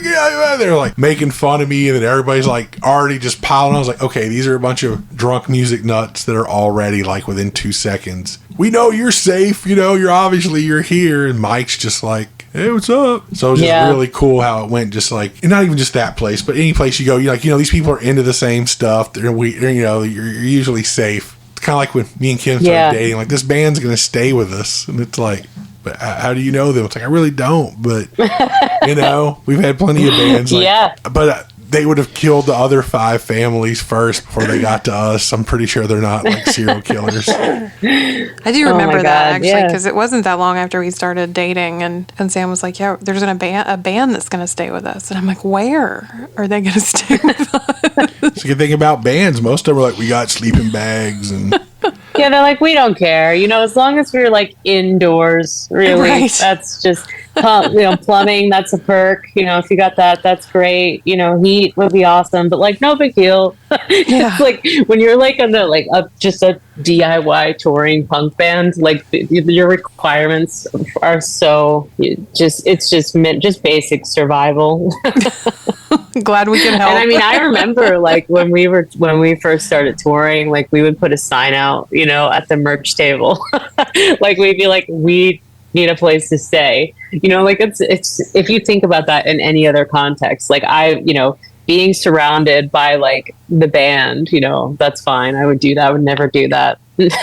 they're like making fun of me, and then everybody's like already just piling on. I was like, okay, these are a bunch of drunk music nuts that are already like within 2 seconds, we know you're safe, you know, you're here, and Mike's just like, hey, what's up? So it was just really cool how it went, just like, and not even just that place, but any place you go, you're like, you know, these people are into the same stuff, you know, you're usually safe. Kind of like when me and Kim started dating, like this band's going to stay with us, and it's like, but how do you know them? It's like, I really don't, but you know, we've had plenty of bands like, but they would have killed the other 5 families first before they got to us. I'm pretty sure they're not like serial killers. I do remember that actually, because it wasn't that long after we started dating, and Sam was like, yeah, there's a band that's going to stay with us. And I'm like, where are they going to stay with us? It's a good thing about bands. Most of them are like, we got sleeping bags and... Yeah, they're like, we don't care. You know, as long as we're like indoors, really, that's just, you know, plumbing, that's a perk. You know, if you got that, that's great. You know, heat would be awesome, but like, no big deal. It's like when you're like on the, like just a DIY touring punk band, like your requirements are so it's just basic survival. Glad we can help. And I mean, I remember like when we first started touring, like we would put a sign out, you know, at the merch table. Like we'd be like, we need a place to stay. Like it's if you think about that in any other context, like being surrounded by like the band, that's fine. I would do that. I would never do that.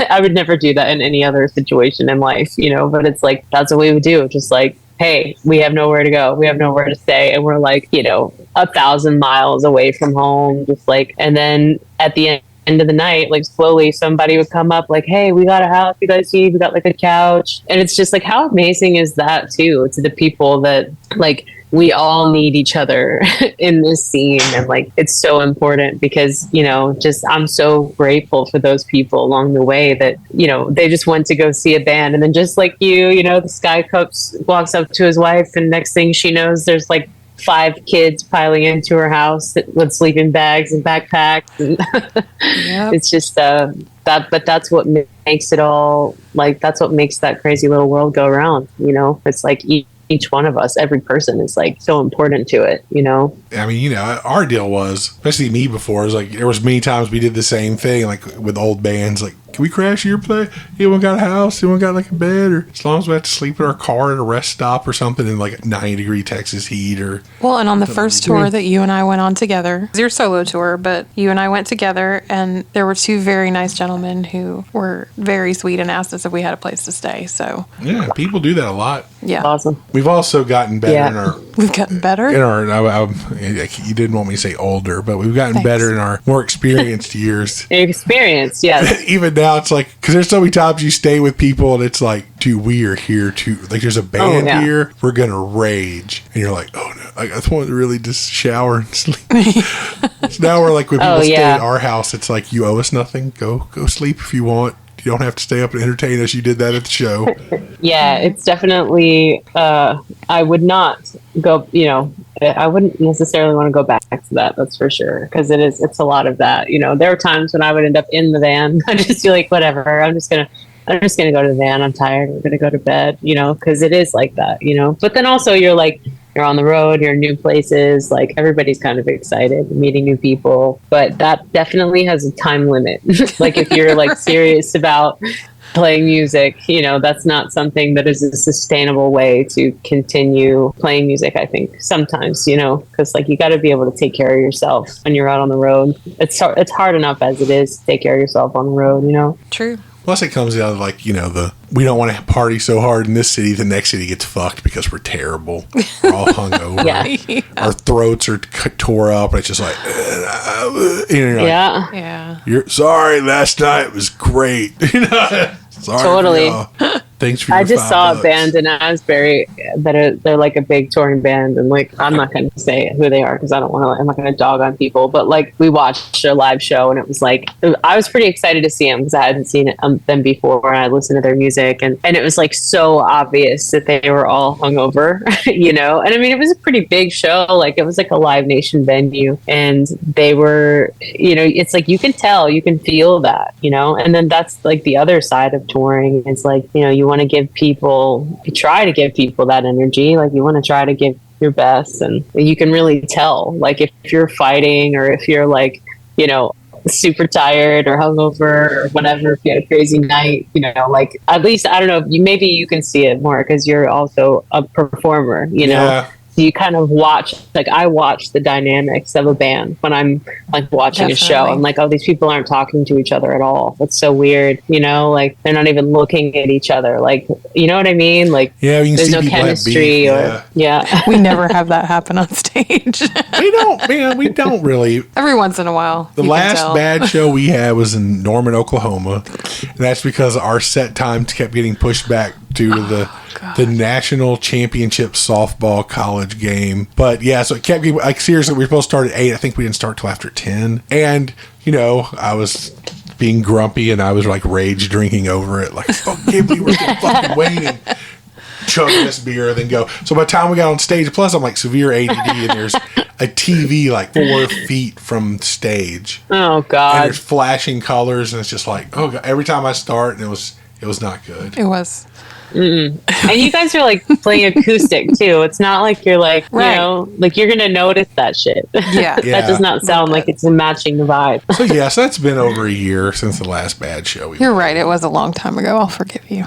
I would never do that in any other situation in life, but it's like, that's what we would do. Just like, hey, we have nowhere to go. We have nowhere to stay. And we're like, 1,000 miles away from home. Just like, and then at the end of the night, like slowly somebody would come up like, hey, we got a house, you guys see, we got like a couch. And it's just like, how amazing is that too? It's the people that like, we all need each other in this scene. And like, it's so important because, I'm so grateful for those people along the way that, they just went to go see a band. And then just like the Sky Cups walks up to his wife and next thing she knows, there's like 5 kids piling into her house with sleeping bags and backpacks. And yep. It's just but that's what makes it all, like, that's what makes that crazy little world go around. It's like each one of us, every person is like so important to it, I mean, our deal was, especially me before, is like there was many times we did the same thing, like with old bands, like, can we crash your place? Anyone got a house? Anyone got like a bed? Or as long as we have to sleep in our car at a rest stop or something in like 90-degree Texas heat or... Well, and on the first tour that you and I went on together, it was your solo tour, but you and I went together and there were 2 very nice gentlemen who were very sweet and asked us if we had a place to stay, so... Yeah, people do that a lot. Yeah. Awesome. We've also gotten better in our... We've gotten better? You didn't want me to say older, but we've gotten better in our more experienced years. Experience, yes. Even now, it's like, because there's so many times you stay with people and it's like, dude, we are here to, like, there's a band here, we're going to rage. And you're like, oh no, I just wanted to really just shower and sleep. So now we're like, when people stay at our house, it's like, you owe us nothing. Go sleep if you want. You don't have to stay up and entertain us. You did that at the show. Yeah, it's definitely, I would not go, I wouldn't necessarily want to go back to that. That's for sure. Because it's a lot of that. There are times when I would end up in the van. I just feel like, whatever, I'm just going to go to the van. I'm tired. We're going to go to bed, because it is like that, But then also you're like, you're on the road, you're in new places, like everybody's kind of excited, meeting new people, but that definitely has a time limit. Like if you're like serious about playing music, that's not something that is a sustainable way to continue playing music, I think, sometimes, because like you got to be able to take care of yourself when you're out on the road. It's hard enough as it is to take care of yourself on the road, True. Plus, it comes out of like, we don't want to party so hard in this city, the next city gets fucked because we're terrible. We're all hungover. Yeah. Our throats are tore up. And it's just like, yeah. You're sorry, last night was great. Sorry. Totally. Thanks for your I just saw $5. a band in Asbury they're like a big touring band, and like I'm not going to say who they are because I'm not going to dog on people, but like we watched a live show and it was like I was pretty excited to see them because I hadn't seen them before and I listened to their music and it was like so obvious that they were all hungover, and I mean it was a pretty big show, like it was like a Live Nation venue and they were, it's like you can tell, you can feel that, and then that's like the other side of touring. It's like, you want to try to give people that energy. Like you want to try to give your best, and you can really tell, like if you're fighting or if you're like, super tired or hungover or whatever, if you had a crazy night, like at least, I don't know, maybe you can see it more because you're also a performer, Yeah. So you kind of watch, like I watch the dynamics of a band when I'm like watching a show. I'm like, oh, these people aren't talking to each other at all. That's so weird, like they're not even looking at each other. Like, you know what I mean? Like, yeah, you can there's see no people chemistry have beef. We never have that happen on stage. We don't really. Every once in a while. The last bad show we had was in Norman, Oklahoma, and that's because our set times kept getting pushed back due to the national championship softball college game. But yeah, so it kept getting, like, seriously, we were supposed to start at 8. I think we didn't start till after 10. And, I was being grumpy and I was like rage drinking over it. Like, give me, we're still fucking waiting. Chug this beer, then go. So by the time we got on stage, plus I'm like severe ADD and there's a TV like 4 feet from stage. Oh, God. And there's flashing colors and it's just like, oh, God. Every time I start, and it was not good. It was. Mm-mm. And you guys are like playing acoustic too. It's not like you're like, like you're gonna notice that shit. Yeah. That does not sound like it's matching the vibe. So that's been over a year since the last bad show. You're right. It was a long time ago. I'll forgive you.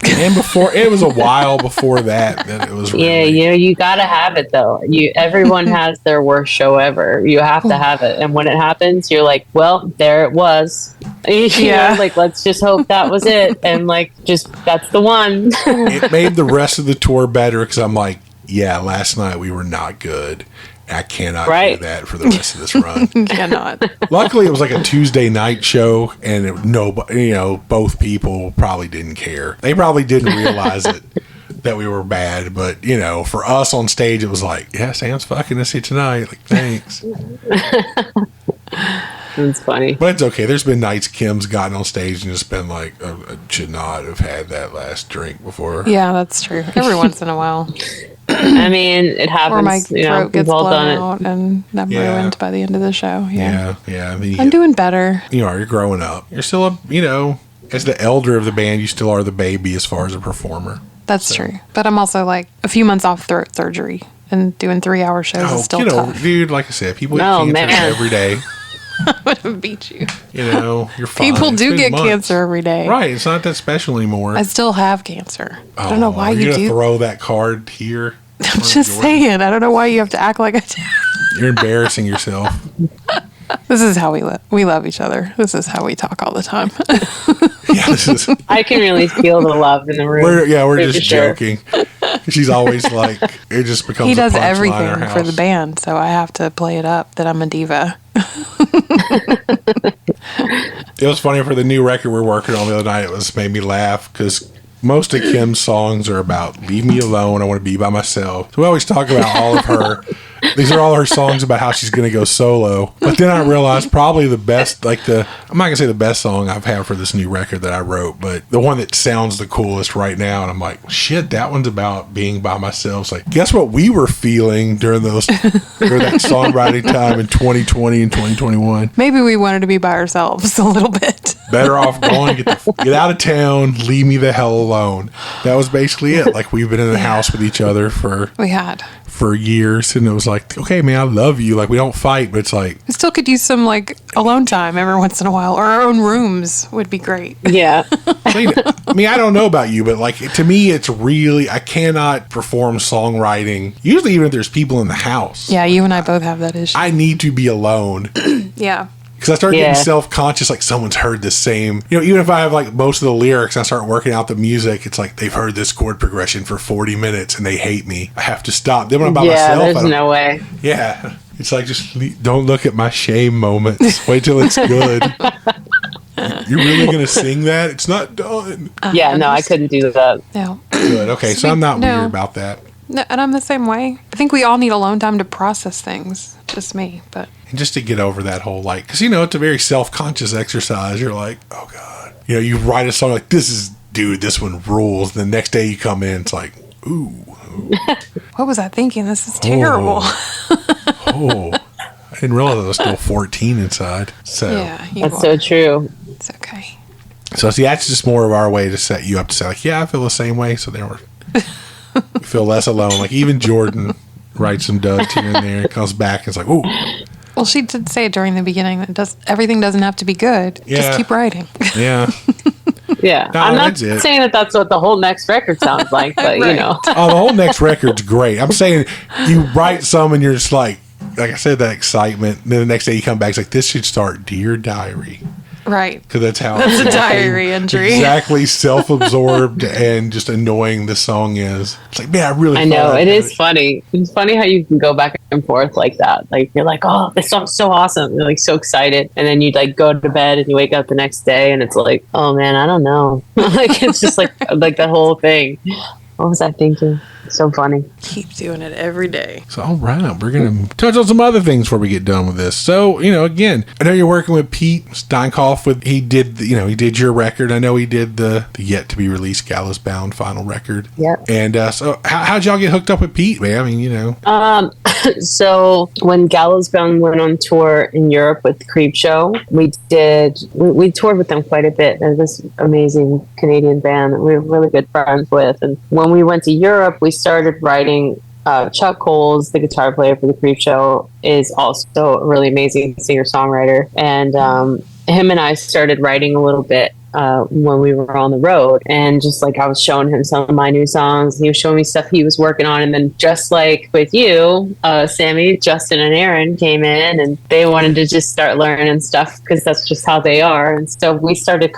And before, it was a while before that it was really... Yeah, you gotta have it though. Everyone has their worst show ever. You have to have it. And when it happens, you're like, well, there it was. You know, like, let's just hope that was it. And like, just, that's the one. It made the rest of the tour better because I'm like, yeah, last night we were not good. I cannot do that for the rest of this run. Cannot. Luckily, it was like a Tuesday night show, and both people probably didn't care. They probably didn't realize it that we were bad, but for us on stage, it was like, yeah, Sam's fucking us here tonight. Like, thanks. It's funny, but it's okay. There's been nights Kim's gotten on stage and just been like, I should not have had that last drink before. Yeah, that's true. Every once in a while. I mean, it happens. Or my throat gets blown out and I'm ruined by the end of the show. Yeah. I mean, I'm doing better. You're growing up. You're still as the elder of the band, you still are the baby as far as a performer. That's true. But I'm also like a few months off throat surgery, and doing 3-hour shows is still tough. Dude, like I said, people get cancer every day. I would have beat you. You're fine. People do get cancer every day. Right. It's not that special anymore. I still have cancer. I don't know why you do. Throw that card here. I'm just saying. I don't know why you have to act like I do. You're embarrassing yourself. This is how we love each other. This is how we talk all the time. I can really feel the love in the room. We're just joking. She's always like, it just becomes. He does a everything for the band, so I have to play it up that I'm a diva. It was funny for the new record we're working on the other night. It made me laugh because most of Kim's songs are about leave me alone. I want to be by myself. So we always talk about all of her. These are all her songs about how she's going to go solo. But then I realized probably the best, I'm not going to say the best song I've had for this new record that I wrote, but the one that sounds the coolest right now. And I'm like, shit, that one's about being by myself. It's like, guess what we were feeling during that songwriting time in 2020 and 2021? Maybe we wanted to be by ourselves a little bit. Better off going, get out of town, leave me the hell alone. That was basically it. Like, we've been in the house with each other for years, and it was like, okay, man, I love you. Like, we don't fight, but it's like we still could use some alone time every once in a while, or our own rooms would be great. Yeah. I mean, I don't know about you, but to me, it's really, I cannot perform songwriting. Usually, even if there's people in the house. Yeah, you and I both have that issue. I need to be alone. Yeah. Because I start getting self-conscious, like someone's heard the same. Even if I have most of the lyrics and I start working out the music, it's like they've heard this chord progression for 40 minutes and they hate me. I have to stop. Then when I'm by myself, there's no way. Yeah. It's like, just don't look at my shame moments. Wait till it's good. You're really going to sing that? It's not done. Yeah, no, I couldn't do that. No. Good. Okay, so I'm not weird about that. No, and I'm the same way. I think we all need alone time to process things. Just me, but... And just to get over that whole, because, it's a very self-conscious exercise. You're like, oh, God. You write a song like, this one rules. The next day you come in, it's like, ooh. What was I thinking? This is terrible. I didn't realize I was still 14 inside. So that's so true. It's okay. So, see, that's just more of our way to set you up to say, I feel the same way. So then we feel less alone. Like, even Jordan writes some duds here and there and comes back and it's like, ooh. Well, she did say during the beginning that everything doesn't have to be good. Yeah. Just keep writing. Yeah. Yeah. No, I'm not saying that that's what the whole next record sounds like, but right. Oh, the whole next record's great. I'm saying you write some and you're just like I said, that excitement. And then the next day you come back, it's like, this should start Dear Diary. Right. Because that's how that's a diary entry. Exactly self-absorbed and just annoying the song is. It's like, man, I know. It is funny. It's funny how you can go back and forth like that. Like, you're like, oh, this song's so awesome. You're like so excited. And then you go to bed and you wake up the next day and it's like, oh man, I don't know. Like, it's just like the whole thing. What was I thinking? So funny. Keep doing it every day. So, all right, we're going to touch on some other things before we get done with this. So, again, I know you're working with Pete Steinkoff. He did your record. I know he did the yet to be released Gallows Bound final record. Yep. And so, how'd y'all get hooked up with Pete, man? I mean, So when Gallows Bound went on tour in Europe with Creep Show, we toured with them quite a bit. They're this amazing Canadian band that we were really good friends with. And when we went to Europe, we started writing. Chuck Coles, the guitar player for the Creep Show, is also a really amazing singer-songwriter. And him and I started writing a little bit when we were on the road. And just like I was showing him some of my new songs, he was showing me stuff he was working on. And then just like with you, Sammy, Justin, and Aaron came in and they wanted to just start learning stuff because that's just how they are. And so we started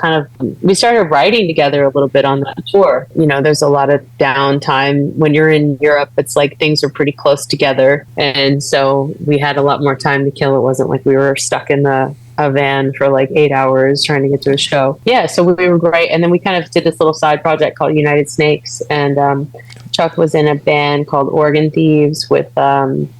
writing together a little bit on that tour. You know, there's a lot of downtime when you're in Europe. It's like things are pretty close together, and so we had a lot more time to kill. It wasn't like we were stuck in a van for like 8 hours trying to get to a show. Yeah, so we were great. And then we kind of did this little side project called United Snakes, and Chuck was in a band called Organ Thieves with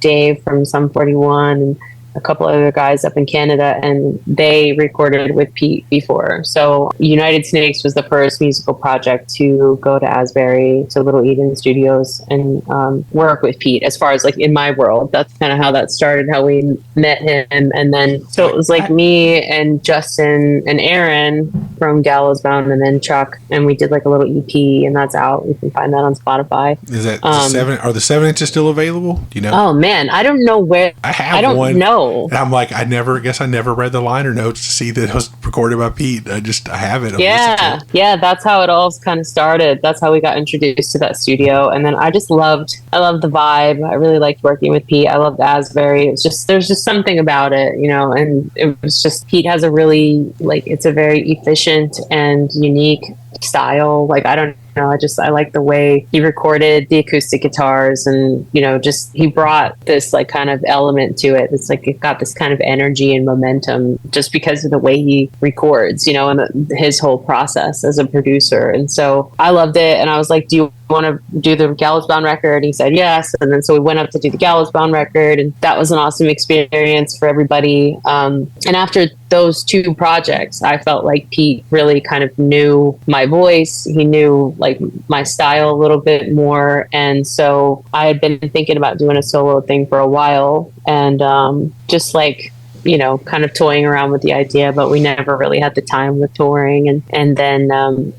Dave from Sum 41 and a couple other guys up in Canada, and they recorded with Pete before. So United Snakes was the first musical project to go to Asbury, to Little Eden Studios, and work with Pete. As far as like in my world, that's kind of how that started, how we met him. And then so it was like me and Justin and Aaron from Gallows Bound, and then Chuck, and we did like a little EP, and that's out. You can find that on Spotify. Is that are the 7 inches still available? Do you know? Oh man, I don't know where. I don't know. And I'm like, I never read the liner notes to see that it was recorded by Pete. I have it. Yeah, that's how it all kind of started. That's how we got introduced to that studio. And then I loved the vibe. I really liked working with Pete. I loved Asbury. It's just, there's just something about it, you know, and it was just, Pete has a really, like, it's a very efficient and unique style. Like, I don't know, I like the way he recorded the acoustic guitars, and you know, just he brought this like kind of element to it. It's like it got this kind of energy and momentum just because of the way he records, you know, and his whole process as a producer. And so I loved it, and I was like, do you want to do the Gallows Bound record? And he said yes. And then so we went up to do the Gallows Bound record, and that was an awesome experience for everybody. And after those 2 projects, I felt like Pete really kind of knew my voice. He knew like my style a little bit more. And so I had been thinking about doing a solo thing for a while, and just like, you know, kind of toying around with the idea, but we never really had the time with touring. And then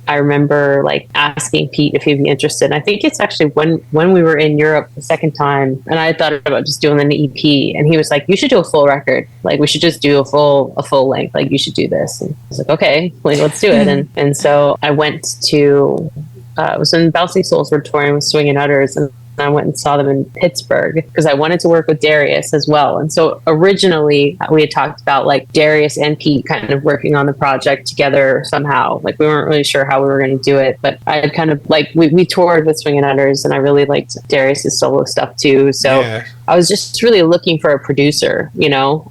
I remember like asking Pete if he'd be interested. And I think it's actually when we were in Europe the second time, and I thought about just doing an EP, and he was like, you should do a full record. Like, we should just do a full length. Like, you should do this. And I was like, okay, like, let's do it. And so I went to, it was when Bouncing Souls were touring with Swingin' Utters, and I went and saw them in Pittsburgh because I wanted to work with Darius as well. And so originally we had talked about like Darius and Pete kind of working on the project together somehow. Like, we weren't really sure how we were going to do it, but I had kind of like, we toured with Swingin' Utters, and I really liked Darius's solo stuff too. So yeah. I was just really looking for a producer, you know,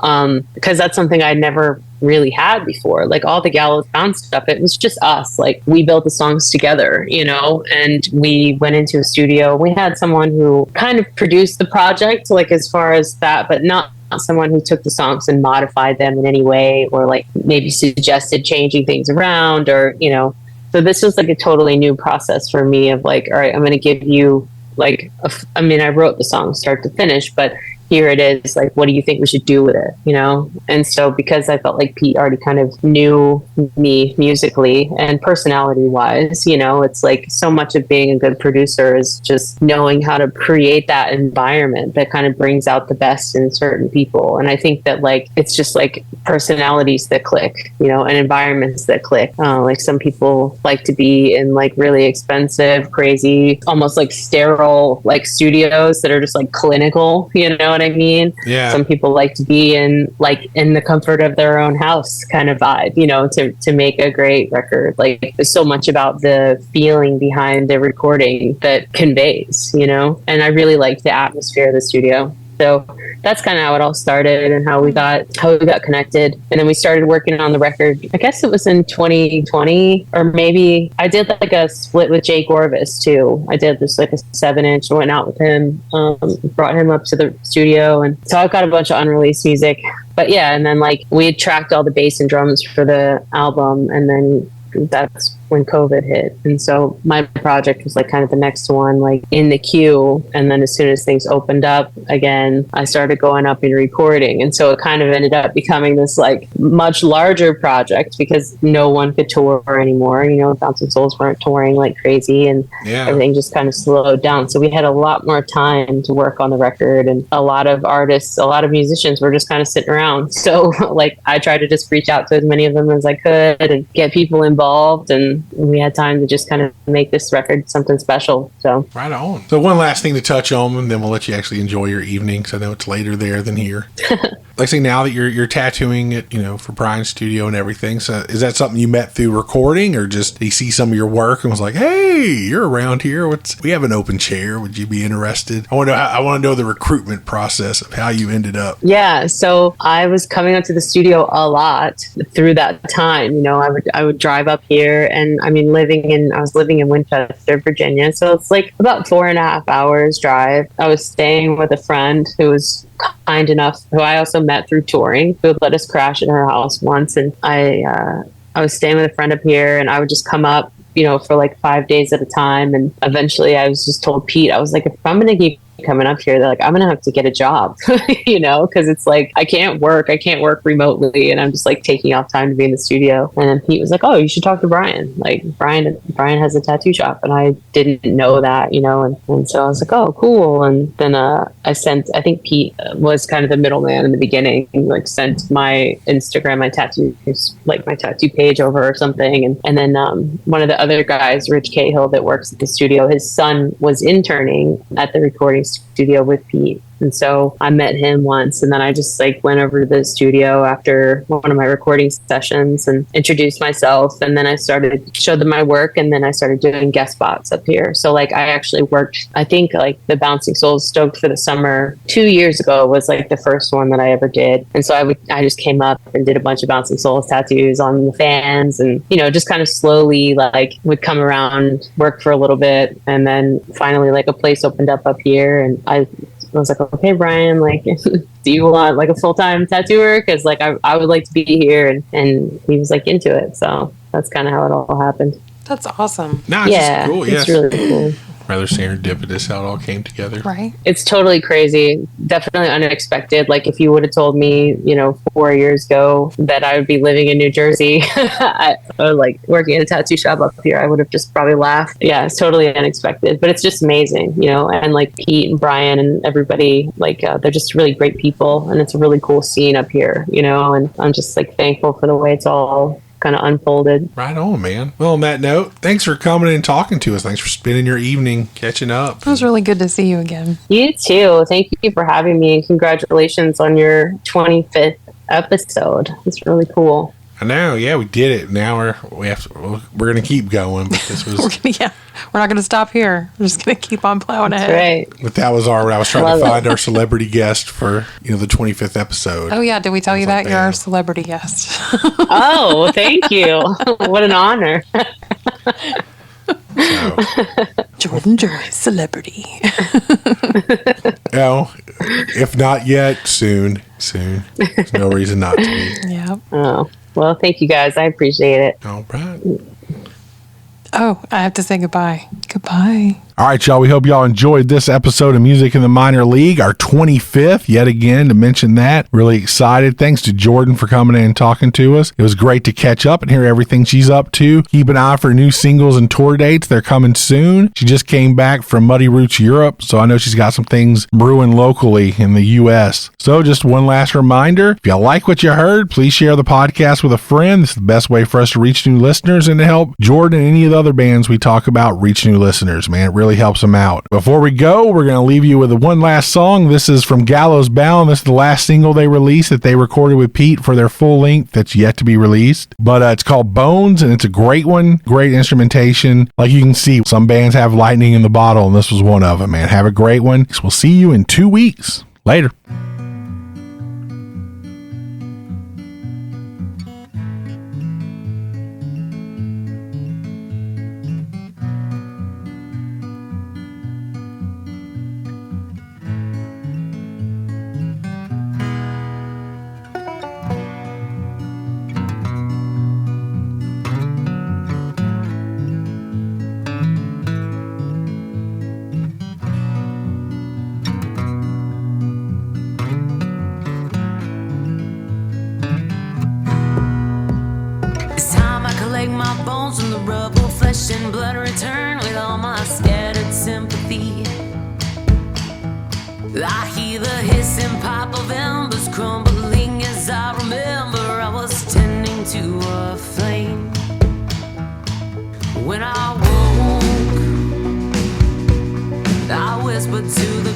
because that's something I'd never really had before. Like, all the Gallows Bound stuff, it was just us. Like, we built the songs together, you know, and we went into a studio. We had someone who kind of produced the project, like as far as that, but not someone who took the songs and modified them in any way, or like maybe suggested changing things around, or, you know. So this was like a totally new process for me of like, all right, I'm going to give you like, I mean, I wrote the song start to finish, but here it is, like, what do you think we should do with it, you know? And so because I felt like Pete already kind of knew me musically and personality wise, you know, it's like so much of being a good producer is just knowing how to create that environment that kind of brings out the best in certain people. And I think that like, it's just like personalities that click, you know, and environments that click. Like, some people like to be in like really expensive, crazy, almost like sterile, like studios that are just like clinical, you know what I mean? Yeah. Some people like to be in the comfort of their own house kind of vibe, you know, to make a great record. Like, there's so much about the feeling behind the recording that conveys, you know, and I really liked the atmosphere of the studio. So that's kind of how it all started and how we got connected. And then we started working on the record. I guess it was in 2020, or maybe I did like a split with Jay Gorvis too. I did this like a 7-inch, went out with him, brought him up to the studio. And so I've got a bunch of unreleased music. But yeah, and then like we had tracked all the bass and drums for the album, and then that's when COVID hit. And so my project was like kind of the next one, like in the queue. And then as soon as things opened up again, I started going up and recording. And so it kind of ended up becoming this like much larger project because no one could tour anymore. You know, Bouncing Souls weren't touring like crazy, and everything just kind of slowed down. So we had a lot more time to work on the record, and a lot of artists, a lot of musicians were just kind of sitting around. So like I tried to just reach out to as many of them as I could and get people involved involved, and we had time to just kind of make this record something special. So right on. So one last thing to touch on, and then we'll let you actually enjoy your evening, because I know it's later there than here. Like say now that you're tattooing it, for Brian's studio and everything. So is that something you met through recording, or just he see some of your work and was like, "Hey, you're around here. We have an open chair. Would you be interested?" I want to know the recruitment process of how you ended up. Yeah, so I was coming up to the studio a lot through that time. I would drive up here, and I was living in Winchester, Virginia, so it's like about 4.5 hours drive. I was staying with a friend who was kind enough, who I also met through touring, who would let us crash at her house once, and I was staying with a friend up here, and I would just come up, for like 5 days at a time. And eventually I was just told Pete, I was like, if I'm going to keep coming up here, they're like, I'm going to have to get a job, because it's like, I can't work remotely. And I'm just like taking off time to be in the studio. And then Pete was like, oh, you should talk to Brian. Like Brian has a tattoo shop. And I didn't know that, and so I was like, oh, cool. And then I think Pete was kind of the middleman in the beginning, like sent my Instagram, my tattoo page over or something. And then one of the other guys, Rich Cahill, that works at the studio, his son was interning at the recording studio with Pete. And so I met him once, and then I just like went over to the studio after one of my recording sessions and introduced myself. And then I showed them my work, and then I started doing guest spots up here. So like I actually worked, I think like the Bouncing Souls Stoked for the Summer 2 years ago was like the first one that I ever did. And so I just came up and did a bunch of Bouncing Souls tattoos on the fans, and, just kind of slowly like would come around, work for a little bit. And then finally like a place opened up here, and I was like, okay, Brian, like, do you want like a full-time tattooer? Because like I would like to be here, and he was like into it. So that's kind of how it all happened. That's awesome. No, it's just cool. It's really cool. Rather serendipitous how it all came together. Right. It's totally crazy. Definitely unexpected. Like if you would have told me, 4 years ago that I would be living in New Jersey, or like working at a tattoo shop up here, I would have just probably laughed. Yeah, it's totally unexpected, but it's just amazing, and like Pete and Brian and everybody, like they're just really great people, and it's a really cool scene up here, and I'm just like thankful for the way it's all kind of unfolded. Right on, man. Well, on that note, thanks for coming and talking to us. Thanks for spending your evening catching up. It was really good to see you again. You too. Thank you for having me, and congratulations on your 25th episode. It's really cool. I know. Yeah, we did it. Now we're going to keep going. But this was we're not going to stop here. We're just going to keep on plowing ahead. Right. But that was I was trying to find our celebrity guest for the 25th episode. Oh yeah, did we tell you that you're our celebrity guest? Oh, thank you. What an honor. So, Jordan Joy, celebrity. If not yet, soon. There's no reason not to be. Yeah. Oh, well, thank you guys. I appreciate it. All right. Oh, I have to say goodbye. Goodbye. All right, y'all. We hope y'all enjoyed this episode of Music in the Minor League, our 25th, yet again, to mention that. Really excited. Thanks to Jordan for coming in and talking to us. It was great to catch up and hear everything she's up to. Keep an eye for new singles and tour dates. They're coming soon. She just came back from Muddy Roots Europe, so I know she's got some things brewing locally in the U.S. So just one last reminder, if you like what you heard, please share the podcast with a friend. This is the best way for us to reach new listeners and to help Jordan and any of the other bands we talk about reach new listeners, man. It really helps them out. Before we go, we're going to leave you with one last song. This is from Gallows Bound. This is the last single they released that they recorded with Pete for their full length that's yet to be released. But it's called Bones, and it's a great one. Great instrumentation. Like you can see, some bands have lightning in the bottle, and this was one of them, man. Have a great one. We'll see you in 2 weeks. Later. And blood return with all my scattered sympathy. I hear the hiss and pop of embers crumbling as I remember I was tending to a flame. When I woke, I whispered to the